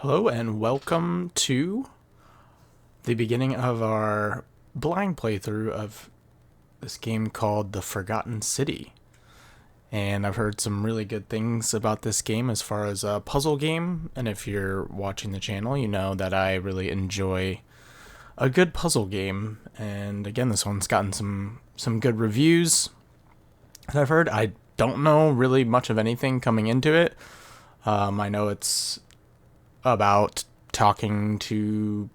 Hello and welcome to the beginning of our blind playthrough of this game called The Forgotten City. And I've heard some really good things about this game as far as a puzzle game, and if you're watching the channel, you know that I really enjoy a good puzzle game. And again, this one's gotten some good reviews that I've heard. I don't know really much of anything coming into it. I know it's about talking to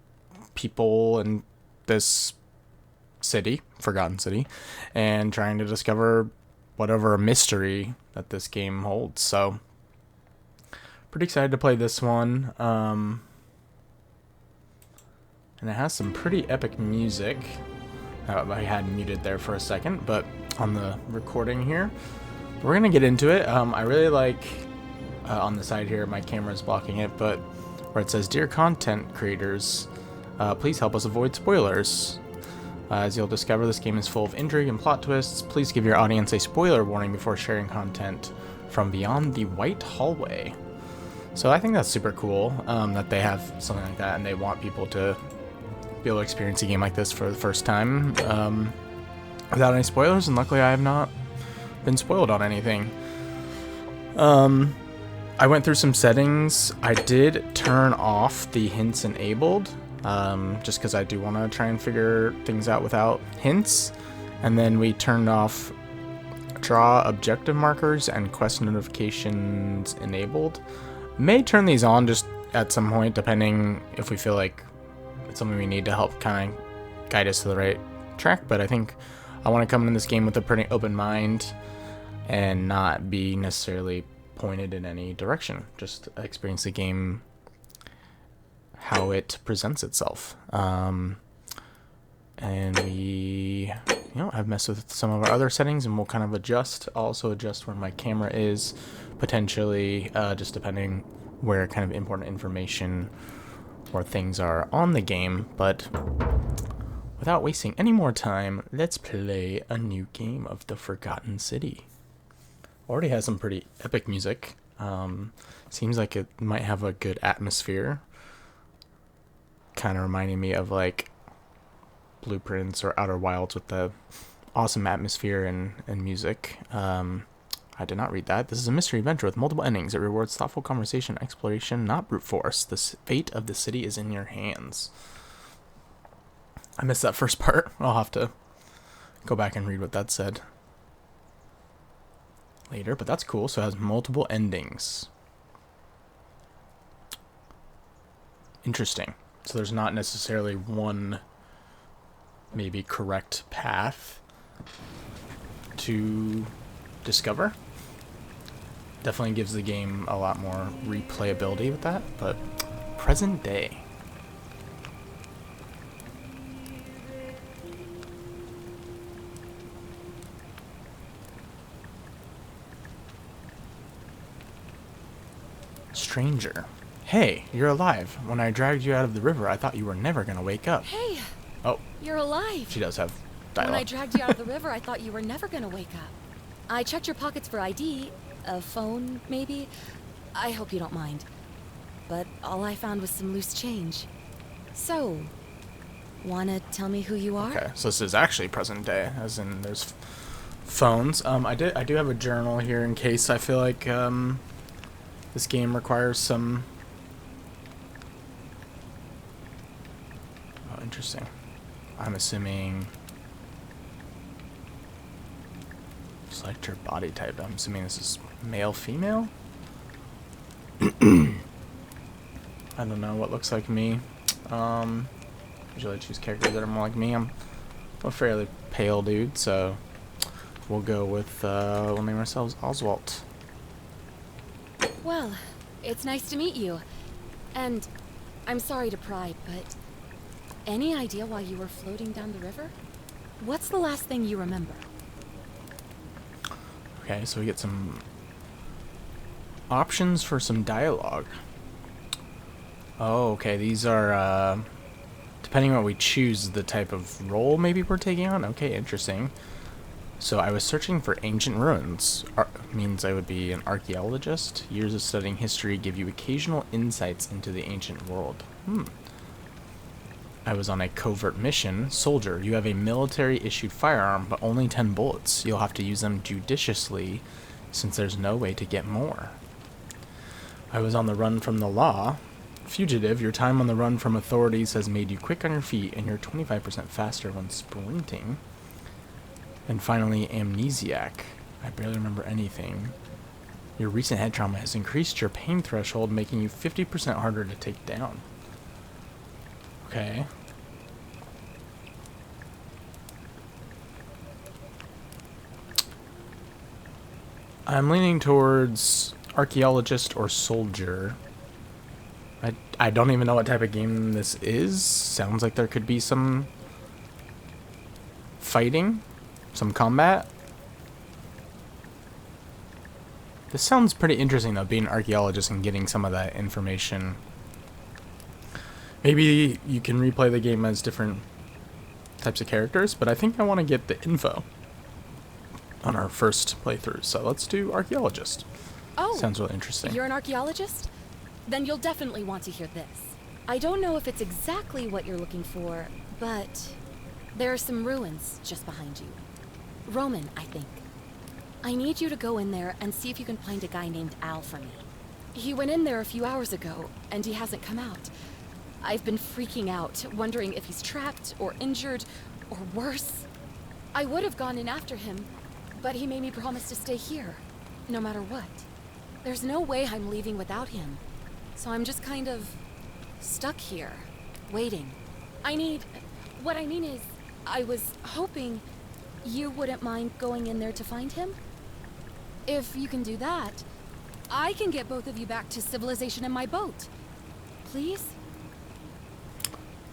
people in this city, Forgotten City, and trying to discover whatever mystery that this game holds. So, pretty excited to play this one. And it has some pretty epic music. I had muted there for a second, but on the recording here, we're gonna get into it. I really like on the side here, my camera is blocking it, but where it says, "Dear content creators, please help us avoid spoilers. As you'll discover, this game is full of intrigue and plot twists. Please give your audience a spoiler warning before sharing content from beyond the white hallway." So I think that's super cool that they have something like that, and they want people to be able to experience a game like this for the first time without any spoilers, and luckily I have not been spoiled on anything. I went through some settings. I did turn off the hints enabled, just because I do want to try and figure things out without hints. And then we turned off draw objective markers and quest notifications enabled. May turn these on just at some point, depending if we feel like it's something we need to help kind of guide us to the right track. But I think I want to come in this game with a pretty open mind and not be necessarily pointed in any direction. Just experience the game how it presents itself. And we, I've messed with some of our other settings, and we'll kind of adjust. I'll also adjust where my camera is, potentially, just depending where kind of important information or things are on the game. But without wasting any more time, let's play a new game of The Forgotten City. Already has some pretty epic music. Seems like it might have a good atmosphere. Kind of reminding me of like Blueprints or Outer Wilds with the awesome atmosphere and music. I did not read that. This is a mystery adventure with multiple endings. It rewards thoughtful conversation, exploration, not brute force. The fate of the city is in your hands. I missed that first part. I'll have to go back and read what that said later, but that's cool. So it has multiple endings. Interesting. So there's not necessarily one maybe correct path to discover. Definitely gives the game a lot more replayability with that, but present day. Stranger. Hey, you're alive. When I dragged you out of the river, I thought you were never gonna wake up. Hey! Oh. You're alive! She does have dialogue. When I dragged you out of the river, I thought you were never gonna wake up. I checked your pockets for ID. A phone, maybe? I hope you don't mind. But all I found was some loose change. So, wanna tell me who you are? Okay, so this is actually present day, as in there's phones. I do have a journal here in case I feel like this game requires some. Oh, interesting. I'm assuming. Select your body type. I'm assuming this is male, female. I don't know what looks like me. Usually I choose characters that are more like me. I'm a fairly pale dude, so we'll go with we'll name ourselves Oswald. Well, it's nice to meet you. And I'm sorry to pry, but any idea why you were floating down the river? What's the last thing you remember? Okay, so we get some options for some dialogue. Oh, okay, these are, depending on what we choose, the type of role maybe we're taking on. Okay, interesting. So I was searching for ancient ruins. Means I would be an archaeologist. Years of studying history give you occasional insights into the ancient world. I was on a covert mission. Soldier, you have a military-issued firearm, but only 10 bullets. You'll have to use them judiciously, since there's no way to get more. I was on the run from the law. Fugitive, your time on the run from authorities has made you quick on your feet, and you're 25% faster when sprinting. And finally, amnesiac. I barely remember anything. Your recent head trauma has increased your pain threshold, making you 50% harder to take down. Okay. I'm leaning towards archaeologist or soldier. I don't even know what type of game this is. Sounds like there could be some fighting, some combat. This sounds pretty interesting though, being an archaeologist and getting some of that information. Maybe you can replay the game as different types of characters, but I think I want to get the info on our first playthrough. So let's do archaeologist. Oh, sounds really interesting. You're an archaeologist? Then you'll definitely want to hear this. I don't know if it's exactly what you're looking for, but there are some ruins just behind you. Roman, I think. I need you to go in there and see if you can find a guy named Al for me. He went in there a few hours ago, and he hasn't come out. I've been freaking out, wondering if he's trapped or injured or worse. I would have gone in after him, but he made me promise to stay here, no matter what. There's no way I'm leaving without him, so I'm just kind of stuck here, waiting. What I mean is, I was hoping you wouldn't mind going in there to find him. If you can do that, I can get both of you back to civilization in my boat. Please?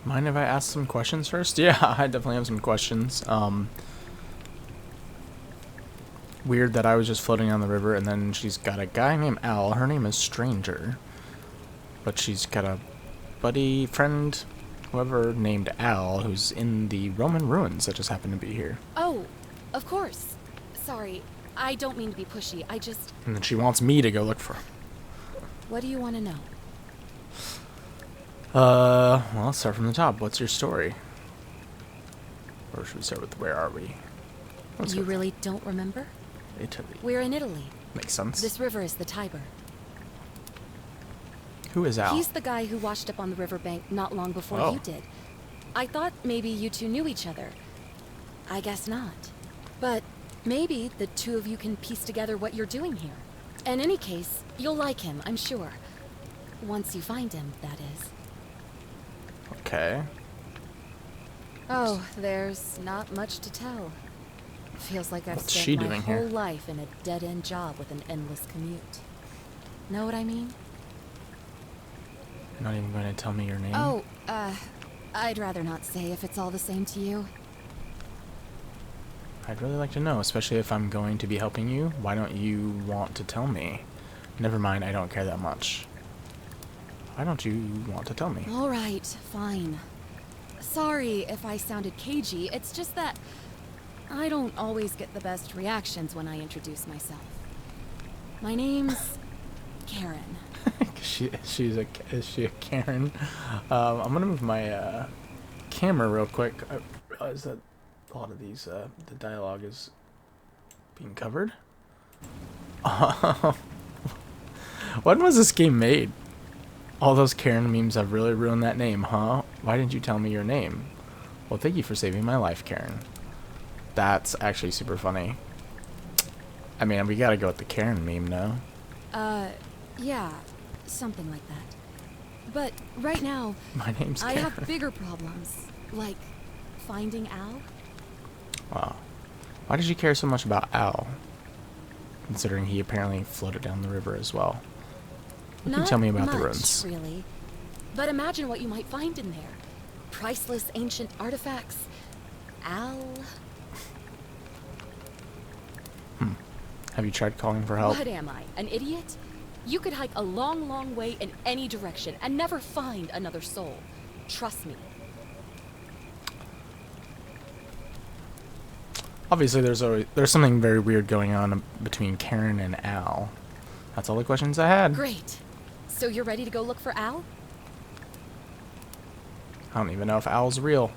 Mind if I ask some questions first? Yeah, I definitely have some questions. Weird that I was just floating on the river and then she's got a guy named Al. Her name is Stranger. But she's got a buddy, friend, whoever named Al, who's in the Roman ruins that just happen to be here. Oh, of course. Sorry, I don't mean to be pushy. And then she wants me to go look for him. What do you want to know? Well, let's start from the top. What's your story? Or should we start with where are we? You really don't remember? Italy. We're in Italy. Makes sense. This river is the Tiber. Who is Al? He's the guy who washed up on the riverbank not long before you did. I thought maybe you two knew each other. I guess not. But maybe the two of you can piece together what you're doing here. In any case, you'll like him, I'm sure. Once you find him, that is. Okay. Oh, there's not much to tell. Feels like I've What's she spent my doing whole here? life in a dead-end job with an endless commute. Know what I mean? You're not even going to tell me your name? Oh, I'd rather not say if it's all the same to you. I'd really like to know, especially if I'm going to be helping you. Why don't you want to tell me? Never mind, I don't care that much. Why don't you want to tell me? All right, fine. Sorry if I sounded cagey, it's just that I don't always get the best reactions when I introduce myself. My name's Karen. Is she a Karen? I'm gonna move my camera real quick. I realize that a lot of these the dialogue is being covered. When was this game made? All those Karen memes have really ruined that name, huh? Why didn't you tell me your name? Well, thank you for saving my life, Karen. That's actually super funny. I mean, we gotta go with the Karen meme, no? Yeah, something like that. But right now, My name's Karen. I have bigger problems, like finding Al. Wow. Why did you care so much about Al? Considering he apparently floated down the river as well. You can Not tell me about much, the ruins. really. But imagine what you might find in there. Priceless ancient artifacts. Al. Have you tried calling for help? What am I, an idiot? You could hike a long, long way in any direction and never find another soul. Trust me. Obviously, there's something very weird going on between Karen and Al. That's all the questions I had. Great. So you're ready to go look for Al? I don't even know if Al's real.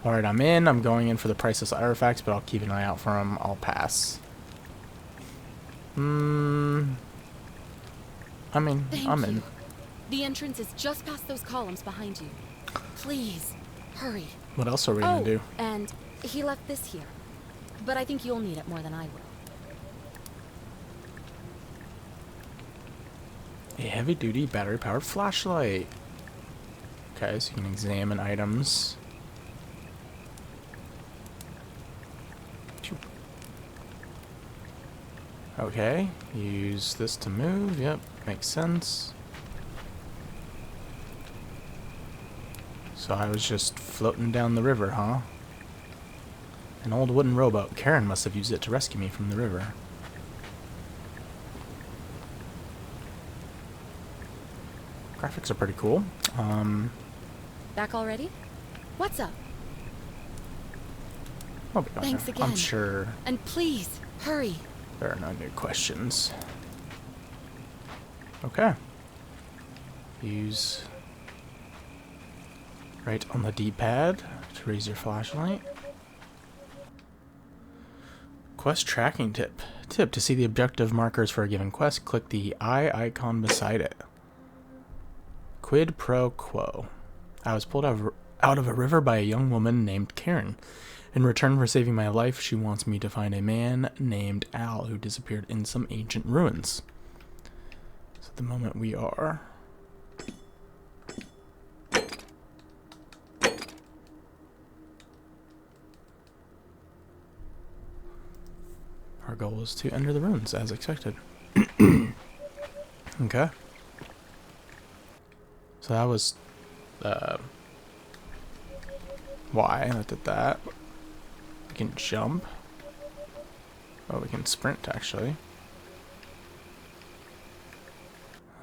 Alright, I'm in. I'm going in for the priceless artifacts, but I'll keep an eye out for him. I'll pass. I mean, I'm in. The entrance is just past those columns behind you. Please, hurry. What else are we gonna do? And he left this here. But I think you'll need it more than I will. A heavy-duty battery-powered flashlight. Okay, so you can examine items. Okay, use this to move. Yep, makes sense. So I was just floating down the river, huh? An old wooden rowboat. Karen must have used it to rescue me from the river. Graphics are pretty cool. Back already? What's up? I'll be going Thanks there. again. I'm sure And please, hurry. there are no new questions. Okay. Use right on the D-pad to raise your flashlight. Quest tracking tip. Tip: to see the objective markers for a given quest, click the eye icon beside it. Quid pro quo. I was pulled out of a river by a young woman named Karen. In return for saving my life, she wants me to find a man named Al who disappeared in some ancient ruins. So at the moment we are... Our goal is to enter the ruins, as expected. Okay. So that was... why I did that. We can jump. Oh, we can sprint, actually.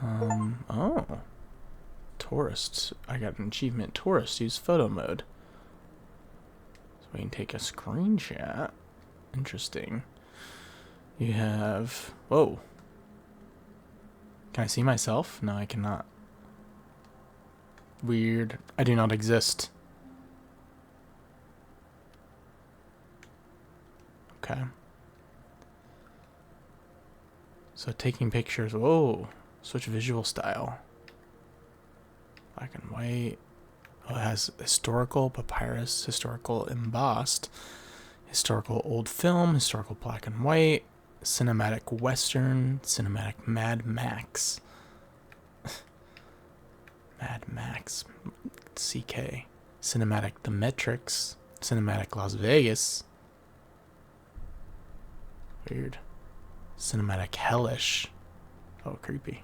Oh. Tourists. I got an achievement. Tourist. Use photo mode. So we can take a screenshot. Interesting. You have... Whoa. Can I see myself? No, I cannot. Weird. I do not exist. Okay. So taking pictures. Whoa. Switch visual style. Black and white. Oh, it has historical, papyrus, historical embossed, historical old film, historical black and white, cinematic western, cinematic Mad Max. Mad Max. CK. Cinematic The Matrix. Cinematic Las Vegas. Weird. Cinematic Hellish. Oh, creepy.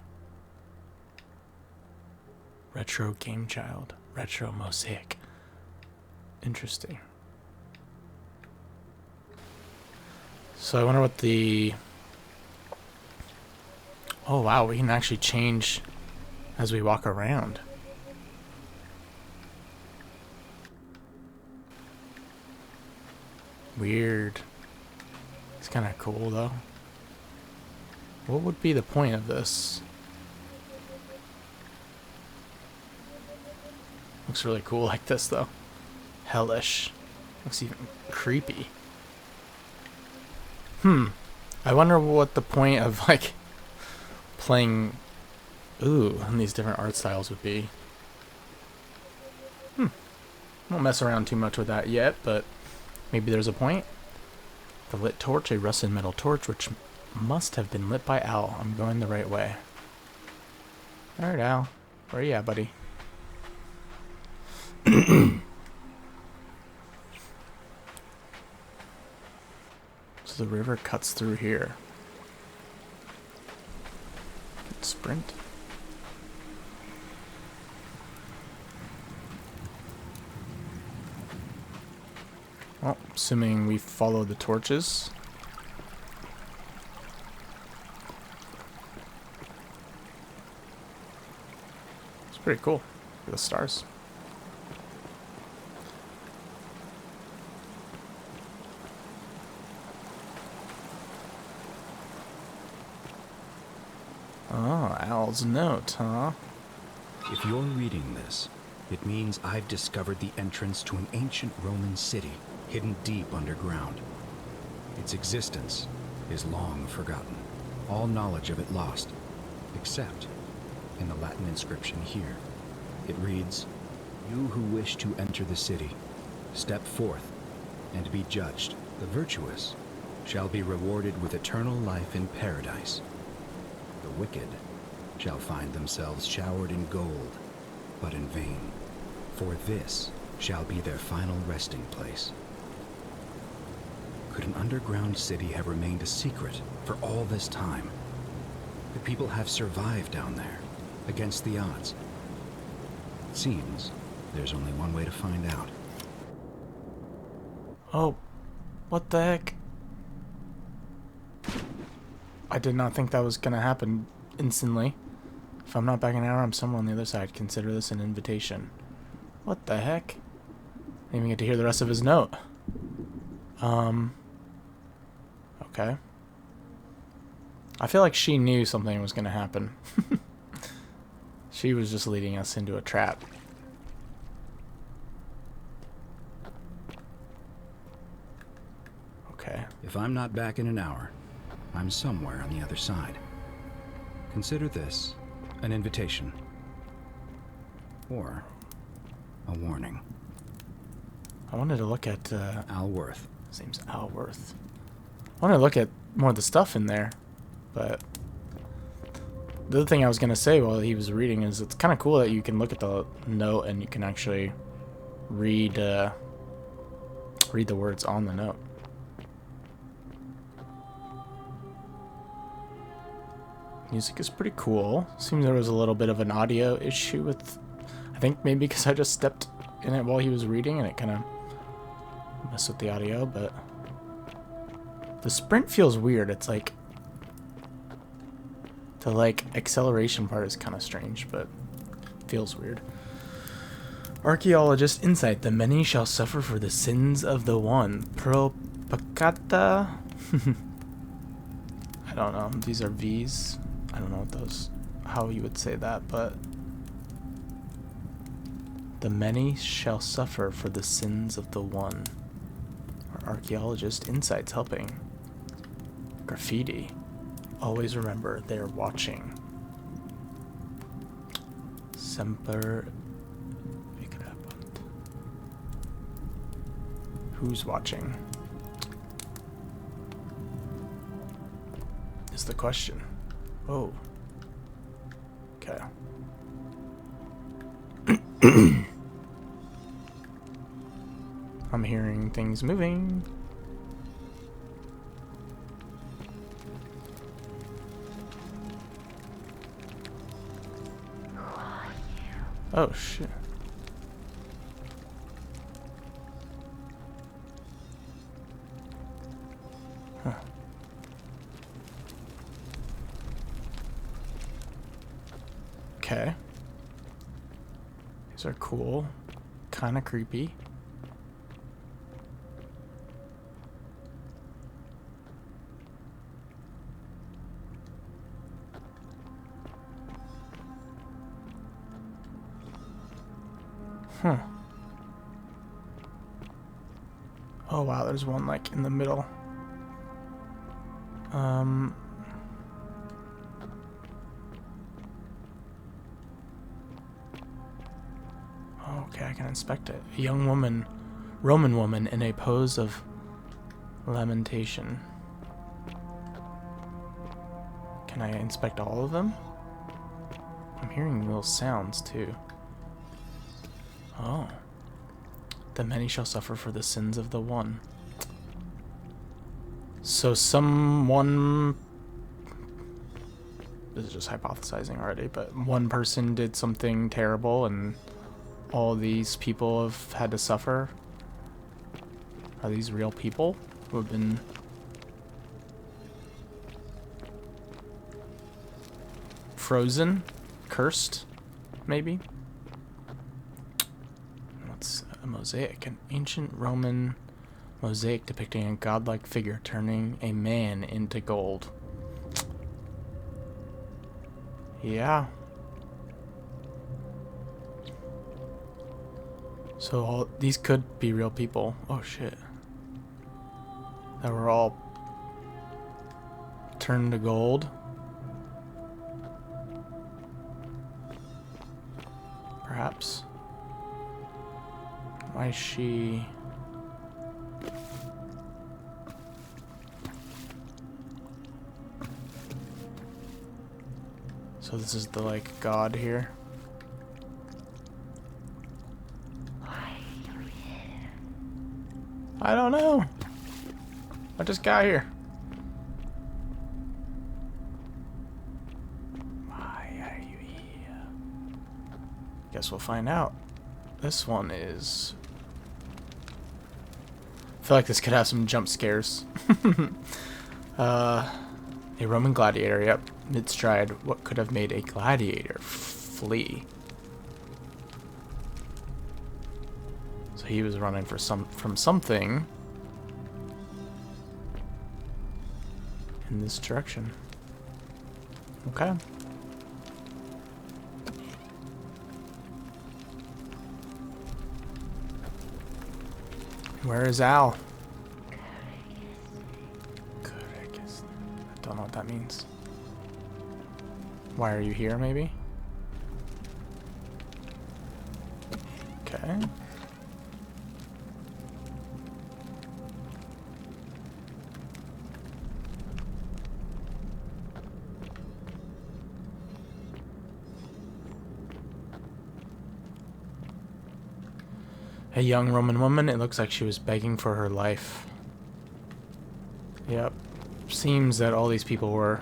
Retro Game Child. Retro Mosaic. Interesting. So I wonder what the... Oh wow, we can actually change as we walk around. Weird. It's kind of cool though. What would be the point of this? Looks really cool like this though. Hellish. Looks even creepy. I wonder what the point of like playing in these different art styles would be. Won't mess around too much with that yet, but maybe there's a point. The lit torch, a rusted metal torch, which must have been lit by Al. I'm going the right way. Alright, Al. Where are you at, buddy? So the river cuts through here. Sprint. Well, assuming we follow the torches. It's pretty cool. Look at the stars. Al's note, huh? If you're reading this, it means I've discovered the entrance to an ancient Roman city hidden deep underground. Its existence is long forgotten, all knowledge of it lost, except in the Latin inscription here. It reads, "You who wish to enter the city, step forth and be judged. The virtuous shall be rewarded with eternal life in paradise. The wicked shall find themselves showered in gold, but in vain, for this shall be their final resting place." Could an underground city have remained a secret for all this time? Could people have survived down there, against the odds? It seems there's only one way to find out. Oh, what the heck? I did not think that was gonna happen instantly. If I'm not back in an hour, I'm somewhere on the other side. Consider this an invitation. What the heck? Didn't even get to hear the rest of his note. Okay. I feel like she knew something was gonna happen. She was just leading us into a trap. Okay. If I'm not back in an hour, I'm somewhere on the other side. Consider this an invitation. Or a warning. I wanted to look at, Alworth. his name's Alworth. I wanted to look at more of the stuff in there, but the other thing I was going to say while he was reading is it's kind of cool that you can look at the note and you can actually read the words on the note. Music is pretty cool. Seems there was a little bit of an audio issue with, I think maybe because I just stepped in it while he was reading and it kind of messed with the audio, but the sprint feels weird. It's like the acceleration part is kind of strange, but feels weird. Archaeologist insight: the many shall suffer for the sins of the one. Pro peccata. I don't know. These are V's. I don't know what those, how you would say that, but the many shall suffer for the sins of the one. Our archaeologist insights helping. Graffiti. Always remember they're watching. Semper Vigrabunt. Who's watching? Is the question. Oh. Okay. I'm hearing things moving. Oh shit. Huh. Okay. These are cool. Kind of creepy. Huh. Oh wow, there's one like in the middle. Okay, I can inspect it. A young woman, Roman woman in a pose of lamentation. Can I inspect all of them? I'm hearing little sounds too. Oh. The many shall suffer for the sins of the one. So someone... This is just hypothesizing already, but one person did something terrible and all these people have had to suffer. Are these real people who have been... frozen? Cursed? Maybe? What's a mosaic? An ancient Roman mosaic depicting a godlike figure turning a man into gold. Yeah. So all these could be real people. Oh shit. That were all turned to gold. Perhaps. Why is she... So this is the, like, god here. I don't know. I just got here. Why are you here? Guess we'll find out. This one is... I feel like this could have some jump scares. A Roman gladiator, yep. Mid-stride, what could have made a gladiator flee? So he was running for from something in this direction. Okay. Where is Al? I don't know what that means. Why are you here, maybe? Okay. A young Roman woman, it looks like she was begging for her life. Yep. Seems that all these people were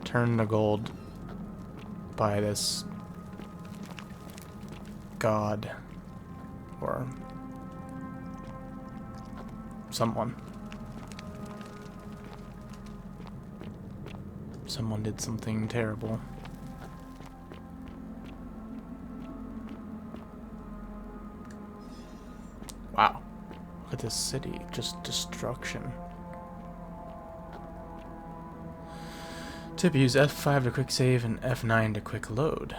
turned to gold by this god or someone. Someone did something terrible. Wow. Look at this city. Just destruction. Tip, use F5 to quick save and F9 to quick load.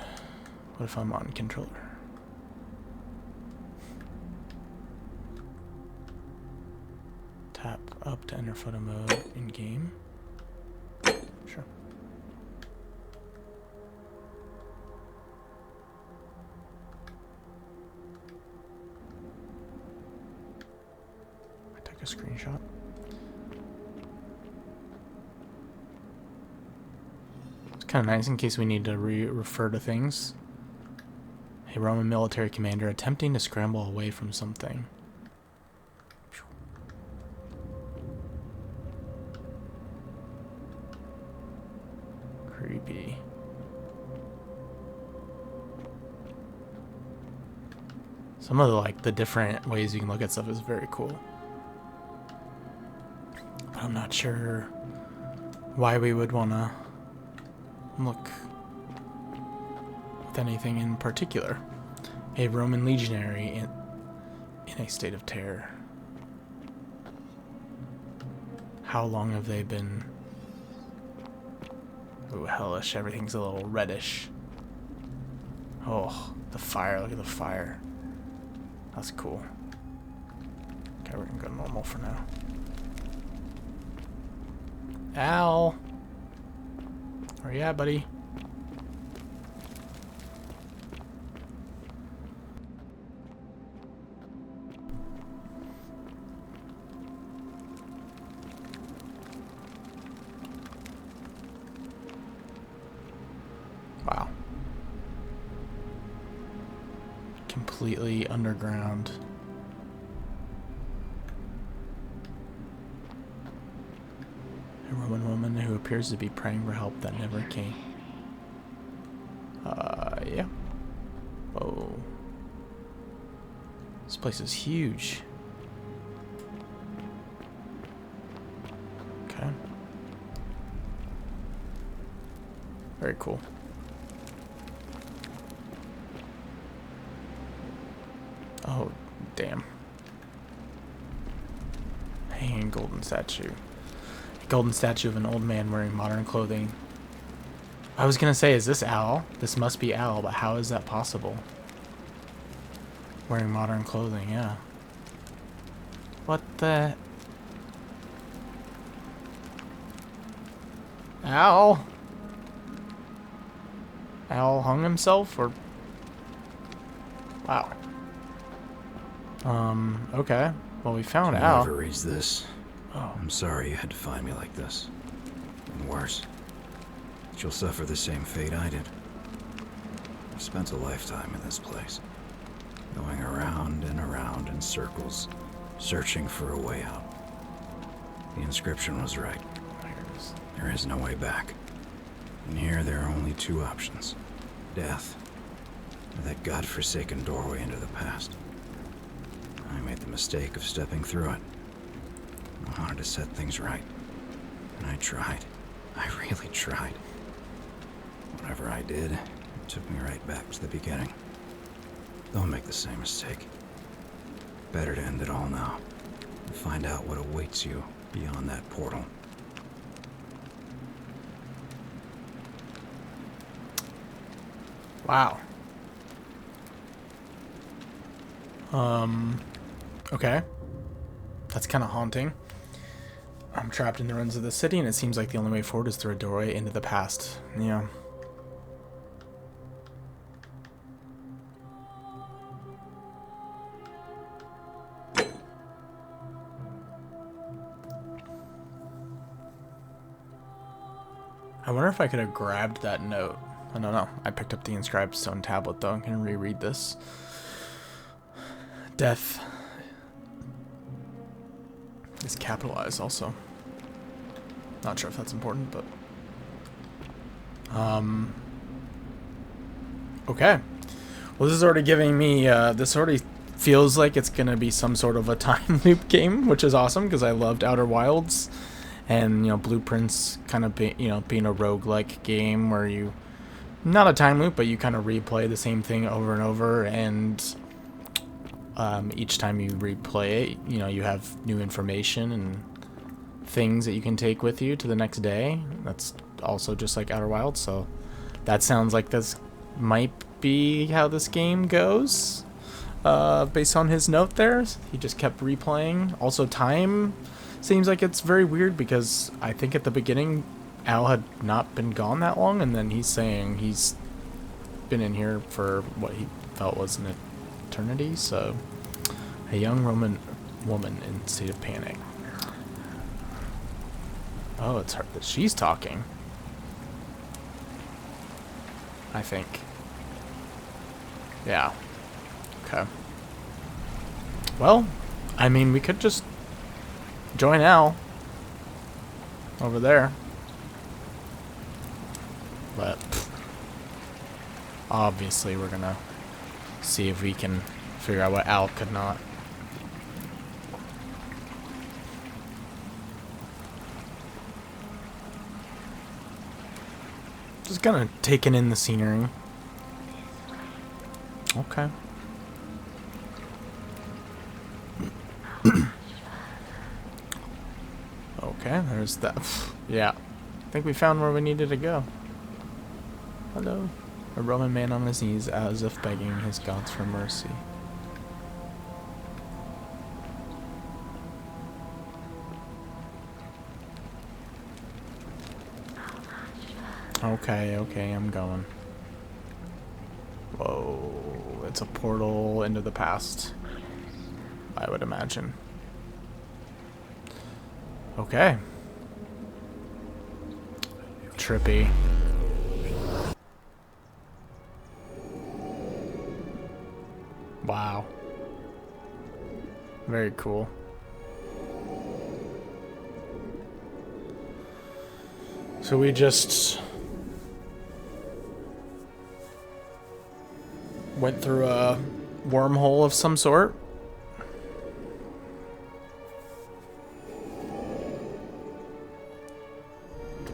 What if I'm on controller? Tap up to enter photo mode in game. Sure. I took a screenshot. Kind of nice in case we need to refer to things. A Roman military commander attempting to scramble away from something. Creepy. Some of the different ways you can look at stuff is very cool. But I'm not sure why we would want to look with anything in particular. A Roman legionary in a state of terror. How long have they been? Ooh, hellish. Everything's a little reddish. Oh, the fire. Look at the fire. That's cool. Okay, we're gonna go normal for now. Al! Where you at, buddy? Wow. Completely underground. A Roman woman who appears to be praying for help that never came. Yeah. Oh. This place is huge. Okay. Very cool. Oh, damn. Hanging golden statue. A golden statue of an old man wearing modern clothing I was gonna say, is this Al? This must be Al, but how is that possible? Wearing modern clothing, yeah. What the... Al? Al hung himself, or... Wow. Okay. Well, we found Al. Whoever reads this, Oh. I'm sorry you had to find me like this. And worse, she'll suffer the same fate I did. I've spent a lifetime in this place, going around and around in circles, searching for a way out. The inscription was right. There is no way back. And here there are only two options. Death, or that godforsaken doorway into the past. I made the mistake of stepping through it. I wanted to set things right. And I tried. I really tried. Whatever I did, it took me right back to the beginning. Don't make the same mistake. Better to end it all now. And find out what awaits you beyond that portal. Wow. Okay. That's kind of haunting. I'm trapped in the ruins of the city, and it seems like the only way forward is through a doorway into the past. Yeah. I wonder if I could have grabbed that note. I don't know. I picked up the inscribed stone tablet, though. I'm going to reread this. Death is capitalized also. Not sure if that's important, but... Okay. Well, this is already giving me... this already feels like it's going to be some sort of a time loop game, which is awesome, because I loved Outer Wilds. And, you know, Blueprints kind of, being a roguelike game where you... Not a time loop, but you kind of replay the same thing over and over, and each time you replay it, you know, you have new information and things that you can take with you to the next day. That's also just like Outer Wilds, so that sounds like this might be how this game goes, based on his note there. He just kept replaying. Also, time seems like it's very weird, because I think at the beginning Al had not been gone that long, and then he's saying he's been in here for what he felt was an eternity. So, a young Roman woman in state of panic. Oh, it's her that she's talking, I think. Yeah. Okay. Well, I mean, we could just join Al over there. But obviously we're gonna see if we can figure out what Al could not. Just kind of taking in the scenery. Okay. Okay, there's that. Yeah. I think we found where we needed to go. Hello. A Roman man on his knees, as if begging his gods for mercy. Okay, I'm going. Whoa, it's a portal into the past, I would imagine. Okay. Trippy. Wow. Very cool. So we just went through a wormhole of some sort.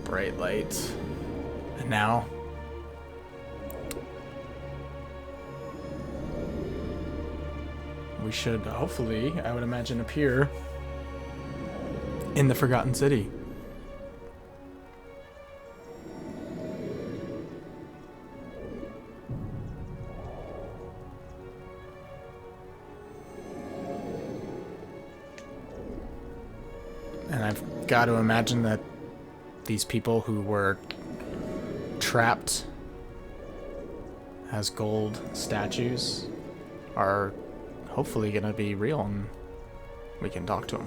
Bright light. And now we should hopefully, I would imagine, appear in the Forgotten City. I've got to imagine that these people who were trapped as gold statues are hopefully going to be real and we can talk to them.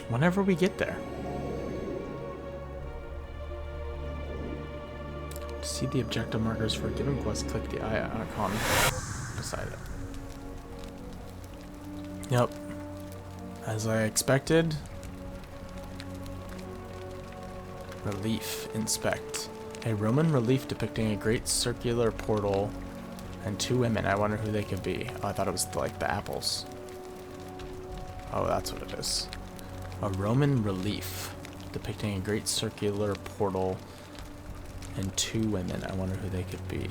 Whenever we get there. To see the objective markers for a given quest, click the eye icon beside it. Yep. As I expected. Relief. Inspect. A Roman relief depicting a great circular portal and 2 women. I wonder who they could be. Oh, I thought it was like the apples. Oh, that's what it is. A Roman relief depicting a great circular portal and 2 women. I wonder who they could be.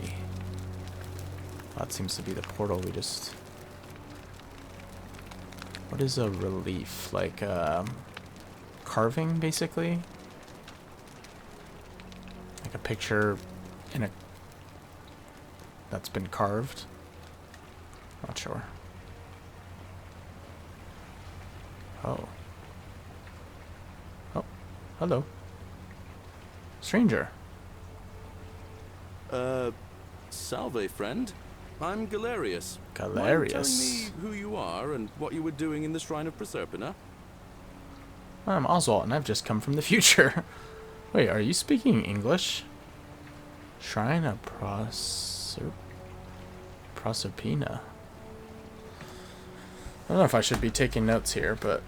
That seems to be the portal we just... What is a relief? Like carving, basically? Like a picture in a... that's been carved? Not sure. Oh. Oh. Hello. Stranger. Salve, friend. I'm Galerius. Galerius. Mind telling me who you are and what you were doing in the Shrine of Proserpina? I'm Oswald, and I've just come from the future. Wait, are you speaking English? Shrine of Proserpina. I don't know if I should be taking notes here, but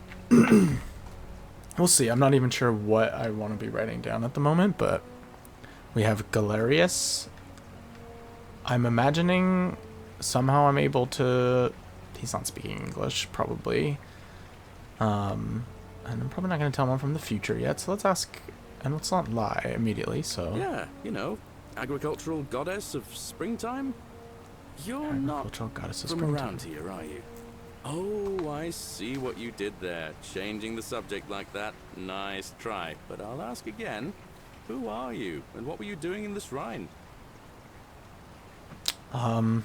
we'll see. I'm not even sure what I want to be writing down at the moment, but we have Galerius. I'm imagining somehow I'm able to... He's not speaking English, probably. And I'm probably not going to tell him I'm from the future yet, so let's ask... And let's not lie immediately, so... Yeah, you know, agricultural goddess of springtime? You're not Agricultural goddess of from springtime. around here, are you? Oh, I see what you did there. Changing the subject like that. Nice try. But I'll ask again. Who are you? And what were you doing in the shrine? I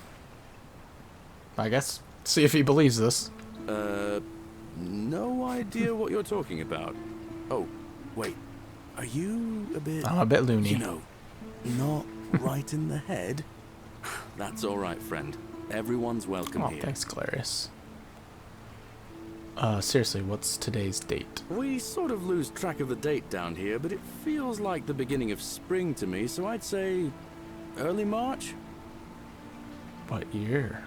guess see if he believes this. No idea what you're talking about. Oh, wait. Are you a bit... I'm a bit loony. You know, not right in the head? That's all right, friend. Everyone's welcome Oh, here. thanks, Galerius. Seriously, what's today's date? We sort of lose track of the date down here, but it feels like the beginning of spring to me, so I'd say early March? What year?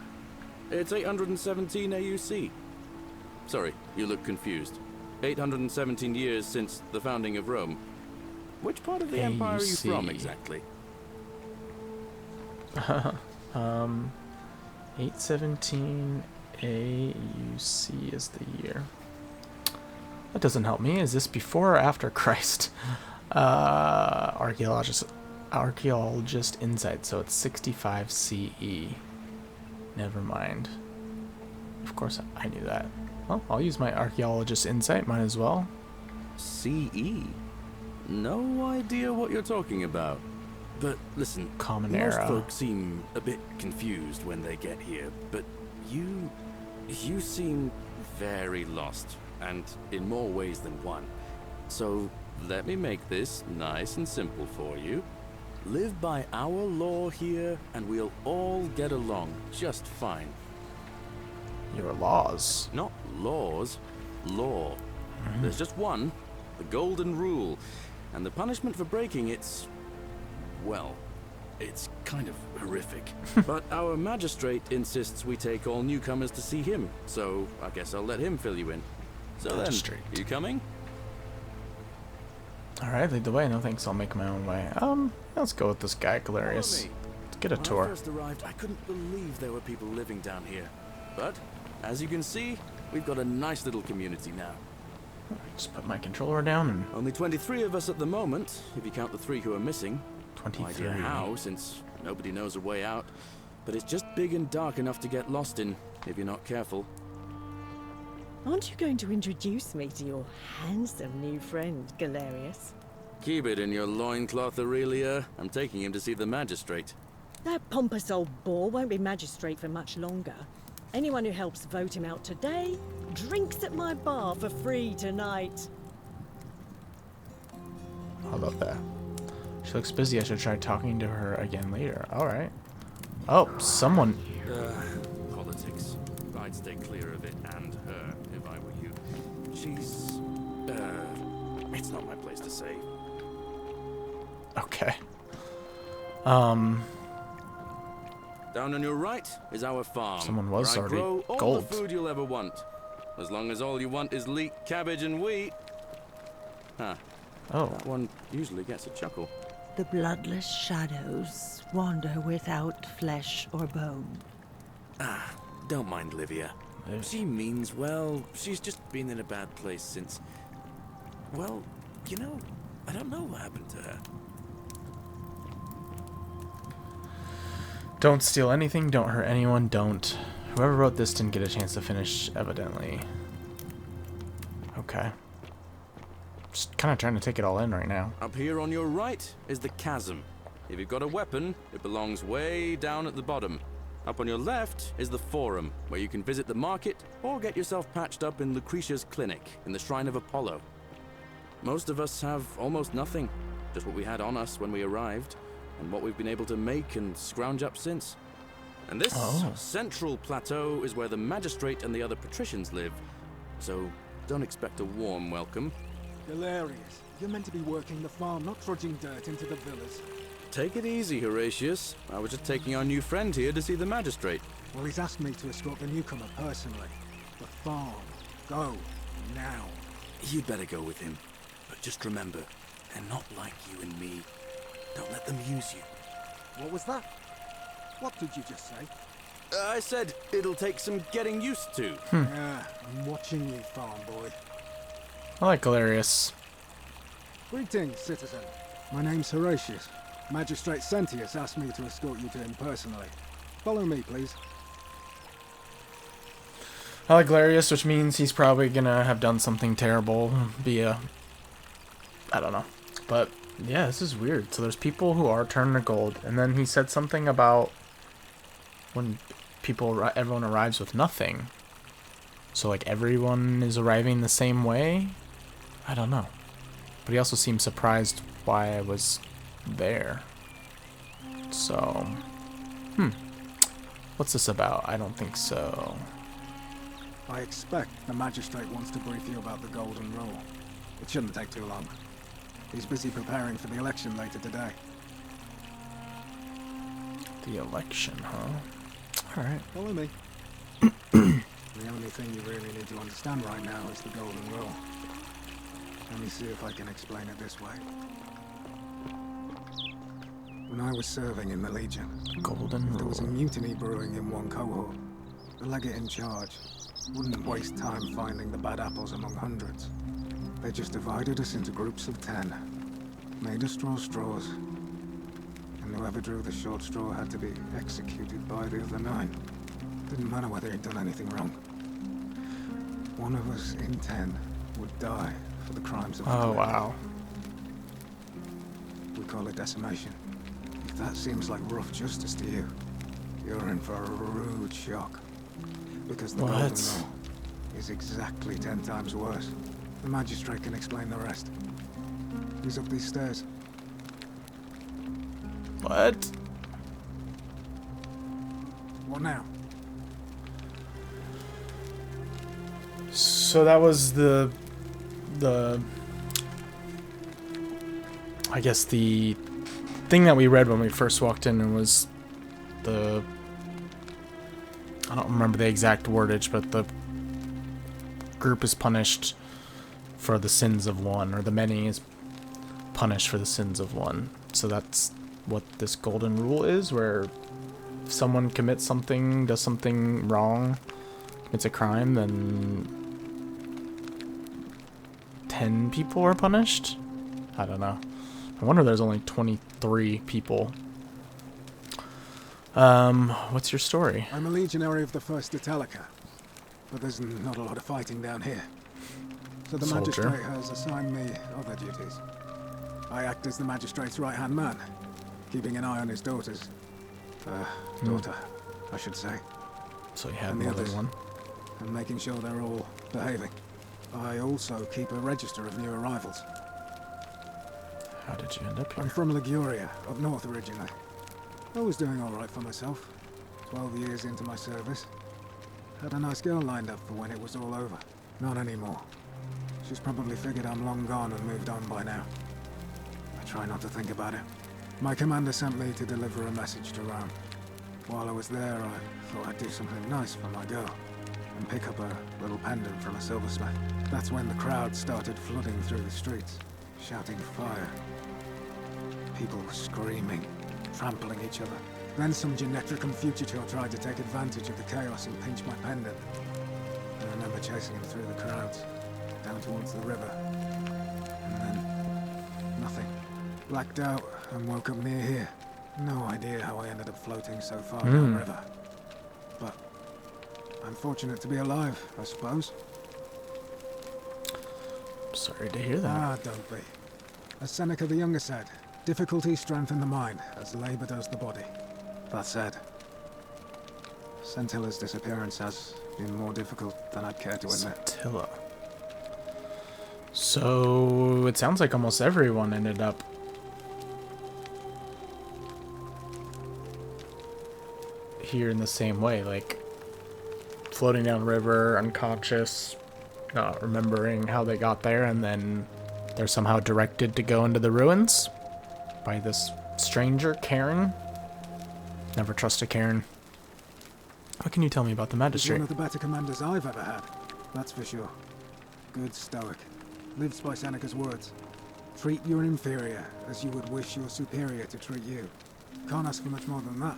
It's 817 AUC. Sorry, you look confused. 817 years since the founding of Rome. Which part of the empire are you from, AUC. exactly? 817 AUC is the year. That doesn't help me. Is this before or after Christ? Archaeologist insight. So it's 65 CE. Never mind. Of course I knew that. Well, I'll use my archaeologist insight. Might as well. CE? No idea what you're talking about. But listen, Common most era. folks seem a bit confused when they get here, but you seem very lost, and in more ways than one. So let me make this nice and simple for you. Live by our law here, and we'll all get along just fine. Your laws. Not laws, law. There's just one, the golden rule, and the punishment for breaking it's, well, it's kind of horrific. But our magistrate insists we take all newcomers to see him, so I guess I'll let him fill you in. So Magistrate. then, you coming? Alright, lead the way. No thanks, I'll make my own way. Let's go with this guy, Galerius. Follow me. Let's get a When I tour. first arrived, I couldn't believe there were people living down here. But, as you can see, we've got a nice little community now. Just put my controller down and Only 23 of us at the moment, if you count the 3 who are missing. No 23. idea how, since nobody knows a way out. But it's just big and dark enough to get lost in, if you're not careful. Aren't you going to introduce me to your handsome new friend, Galerius? Keep it in your loincloth, Aurelia. I'm taking him to see the magistrate. That pompous old bore won't be magistrate for much longer. Anyone who helps vote him out today drinks at my bar for free tonight. How about that? She looks busy. I should try talking to her again later. Alright. Oh, someone... Politics. I'd stay clear of it and her if I were you. She's... it's not my place to say. Okay. Down on your right is our farm. Someone was where I already grow all gold. the food you'll ever want. As long as all you want is leek, cabbage, and wheat. Huh. Oh. That one usually gets a chuckle. The bloodless shadows wander without flesh or bone. Don't mind Livia. She means well. She's just been in a bad place since... Well, you know, I don't know what happened to her. Don't steal anything, don't hurt anyone, don't... Whoever wrote this didn't get a chance to finish, evidently. Okay. Just kind of trying to take it all in right now. Up here on your right is the chasm. If you've got a weapon, it belongs way down at the bottom. Up on your left is the forum, where you can visit the market or get yourself patched up in Lucretia's clinic in the Shrine of Apollo. Most of us have almost nothing, just what we had on us when we arrived, and what we've been able to make and scrounge up since. And this central plateau is where the magistrate and the other patricians live, so don't expect a warm welcome. Galerius, you're meant to be working the farm, not trudging dirt into the villas. Take it easy, Horatius. I was just taking our new friend here to see the magistrate. Well, he's asked me to escort the newcomer personally. The farm. Go. Now. You'd better go with him. But just remember, they're not like you and me. Don't let them use you. What was that? What did you just say? I said it'll take some getting used to. Yeah, I'm watching you, farm boy. I like Galerius. Greetings, citizen. My name's Horatius. Magistrate Sentius asked me to escort you to him personally. Follow me, please. I like Galerius, which means he's probably gonna have done something terrible via... I don't know. But, yeah, this is weird. So there's people who are turning to gold, and then he said something about when everyone arrives with nothing. So, like, everyone is arriving the same way? I don't know. But he also seemed surprised why I was there. So, what's this about? I don't think so. I expect the magistrate wants to brief you about the Golden Rule. It shouldn't take too long. He's busy preparing for the election later today. The election, huh? Alright. Follow me. The only thing you really need to understand right now is the Golden Rule. Let me see if I can explain it this way. When I was serving in the Legion, Golden there was a Rule. mutiny brewing in one cohort. The legate in charge wouldn't waste time finding the bad apples among hundreds. They just divided us into groups of 10, made us draw straws, and whoever drew the short straw had to be executed by the other 9. Didn't matter whether he'd done anything wrong. One of us in 10 would die for the crimes of the Oh, clan. wow. We call it decimation. If that seems like rough justice to you, you're in for a rude shock. Because the Golden What? Rule is exactly 10 times worse. The magistrate can explain the rest. He's up these stairs. What? What now? So that was the I guess the thing that we read when we first walked in, and was the, I don't remember the exact wordage, but the group is punished for the sins of one, or the many is punished for the sins of one. So that's what this golden rule is, where if someone commits something, does something wrong, commits a crime, then 10 people are punished? I don't know. I wonder there's only 23 people. What's your story? I'm a legionary of the 1st Italica, but there's not a lot of fighting down here. So the Soldier. magistrate has assigned me other duties. I act as the magistrate's right-hand man, keeping an eye on his daughters. Daughter, I should say. So you had And the more than others. one. And making sure they're all behaving. I also keep a register of new arrivals. How did you end up I'm here? from Liguria, up north originally. I was doing alright for myself. 12 years into my service. Had a nice girl lined up for when it was all over. Not anymore. She's probably figured I'm long gone and moved on by now. I try not to think about it. My commander sent me to deliver a message to Rome. While I was there, I thought I'd do something nice for my girl. And pick up a little pendant from a silversmith. That's when the crowd started flooding through the streets, shouting fire. People were screaming, trampling each other. Then some Genetricum Fugitor tried to take advantage of the chaos and pinch my pendant. I remember chasing him through the crowds, down towards the river. And then, nothing. Blacked out and woke up near here. No idea how I ended up floating so far downriver. But I'm fortunate to be alive, I suppose. Sorry to hear that. Ah, don't be. As Seneca the Younger said, difficulty strengthens the mind, as labor does the body. That said, Scintilla's disappearance has been more difficult than I'd care to admit. Scintilla. So it sounds like almost everyone ended up here in the same way, like floating down the river, unconscious, not remembering how they got there, and then they're somehow directed to go into the ruins by this stranger, Karen. Never trust a Karen. What can you tell me about the He's magistrate? one of the better commanders I've ever had, that's for sure. Good stoic. Lives by Seneca's words. Treat your inferior as you would wish your superior to treat you. Can't ask for much more than that.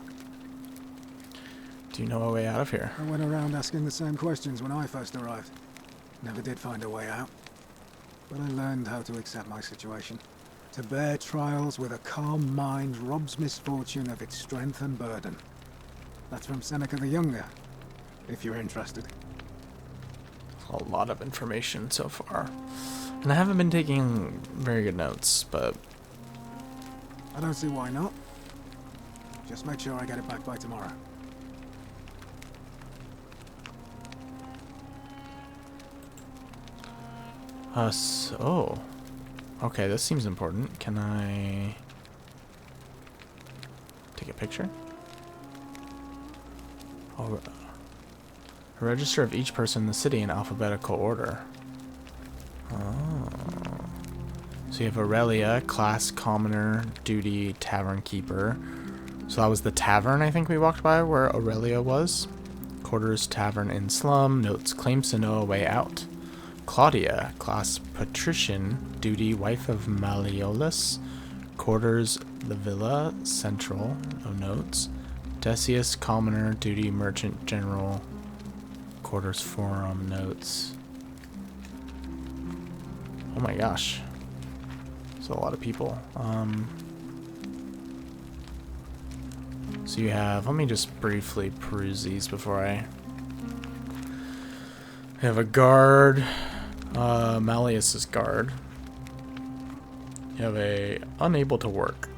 Do you know a way out of here? I went around asking the same questions when I first arrived. Never did find a way out. But I learned how to accept my situation. To bear trials with a calm mind robs misfortune of its strength and burden. That's from Seneca the Younger, if you're interested. A lot of information so far. And I haven't been taking very good notes, but I don't see why not. Just make sure I get it back by tomorrow. so okay, this seems important. Can I take a picture? Oh, a register of each person in the city in alphabetical order. Oh. So you have Aurelia, class commoner, duty, tavern keeper. So that was the tavern I think we walked by where Aurelia was. Quarters, tavern in slum, notes, claims to know a way out. Claudia, class patrician, duty, wife of Malleolus. Quarters, the villa, central, no notes. Decius, commoner, duty, merchant, general. Quarters, forum, notes. Oh my gosh. There's a lot of people. So you have, let me just briefly peruse these before I have a guard, Malleus's guard. You have a unable to work.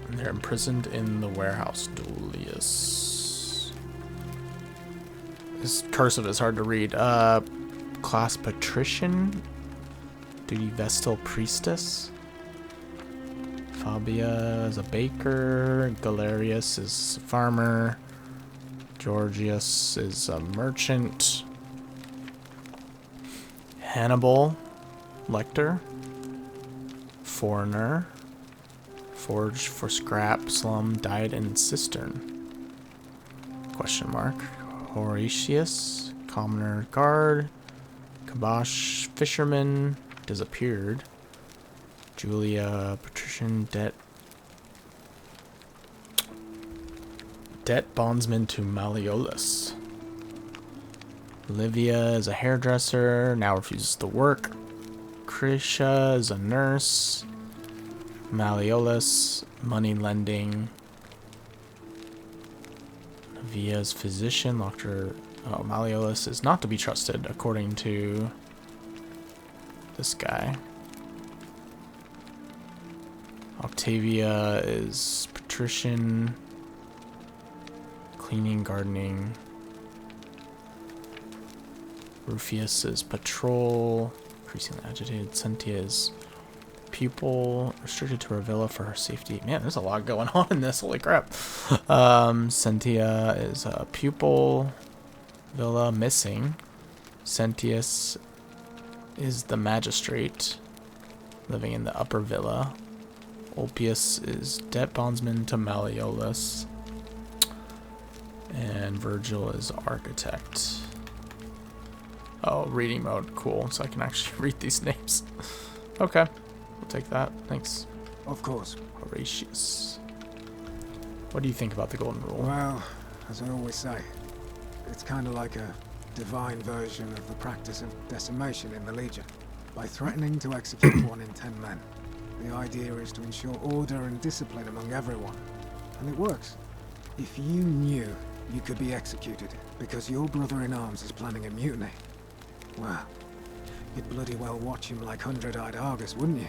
And they're imprisoned in the warehouse, Dullius. This cursive is hard to read. Class patrician, duty vestal priestess. Fabia is a baker. Galerius is a farmer. Georgius is a merchant. Hannibal, lector. Foreigner. Forge for scrap, slum, died in cistern. Question mark. Horatius, commoner, guard. Kabosh, fisherman, disappeared. Julia, patrician, debt bondsman to Malleolus. Livia is a hairdresser, now refuses to work. Krisha is a nurse. Malleolus, money lending. Via's physician, locked her. Oh, Malleolus is not to be trusted, according to this guy. Octavia is patrician. cleaning, gardening. Rufius is patrol. Increasingly agitated. Sentia is pupil. Restricted to her villa for her safety. Man, there's a lot going on in this. Holy crap. Sentia is a pupil. Villa missing. Sentius is the magistrate living in the upper villa. Ulpius is debt bondsman to Malleolus. And Virgil is architect. Oh, reading mode. Cool. So I can actually read these names. Okay. We'll take that. Thanks. Of course. Horatius. What do you think about the Golden Rule? Well, as I always say, it's kind of like a divine version of the practice of decimation in the Legion. By threatening to execute 1 in 10 men, the idea is to ensure order and discipline among everyone. And it works. If you knew you could be executed because your brother-in-arms is planning a mutiny, well, you'd bloody well watch him like hundred-eyed Argus, wouldn't you?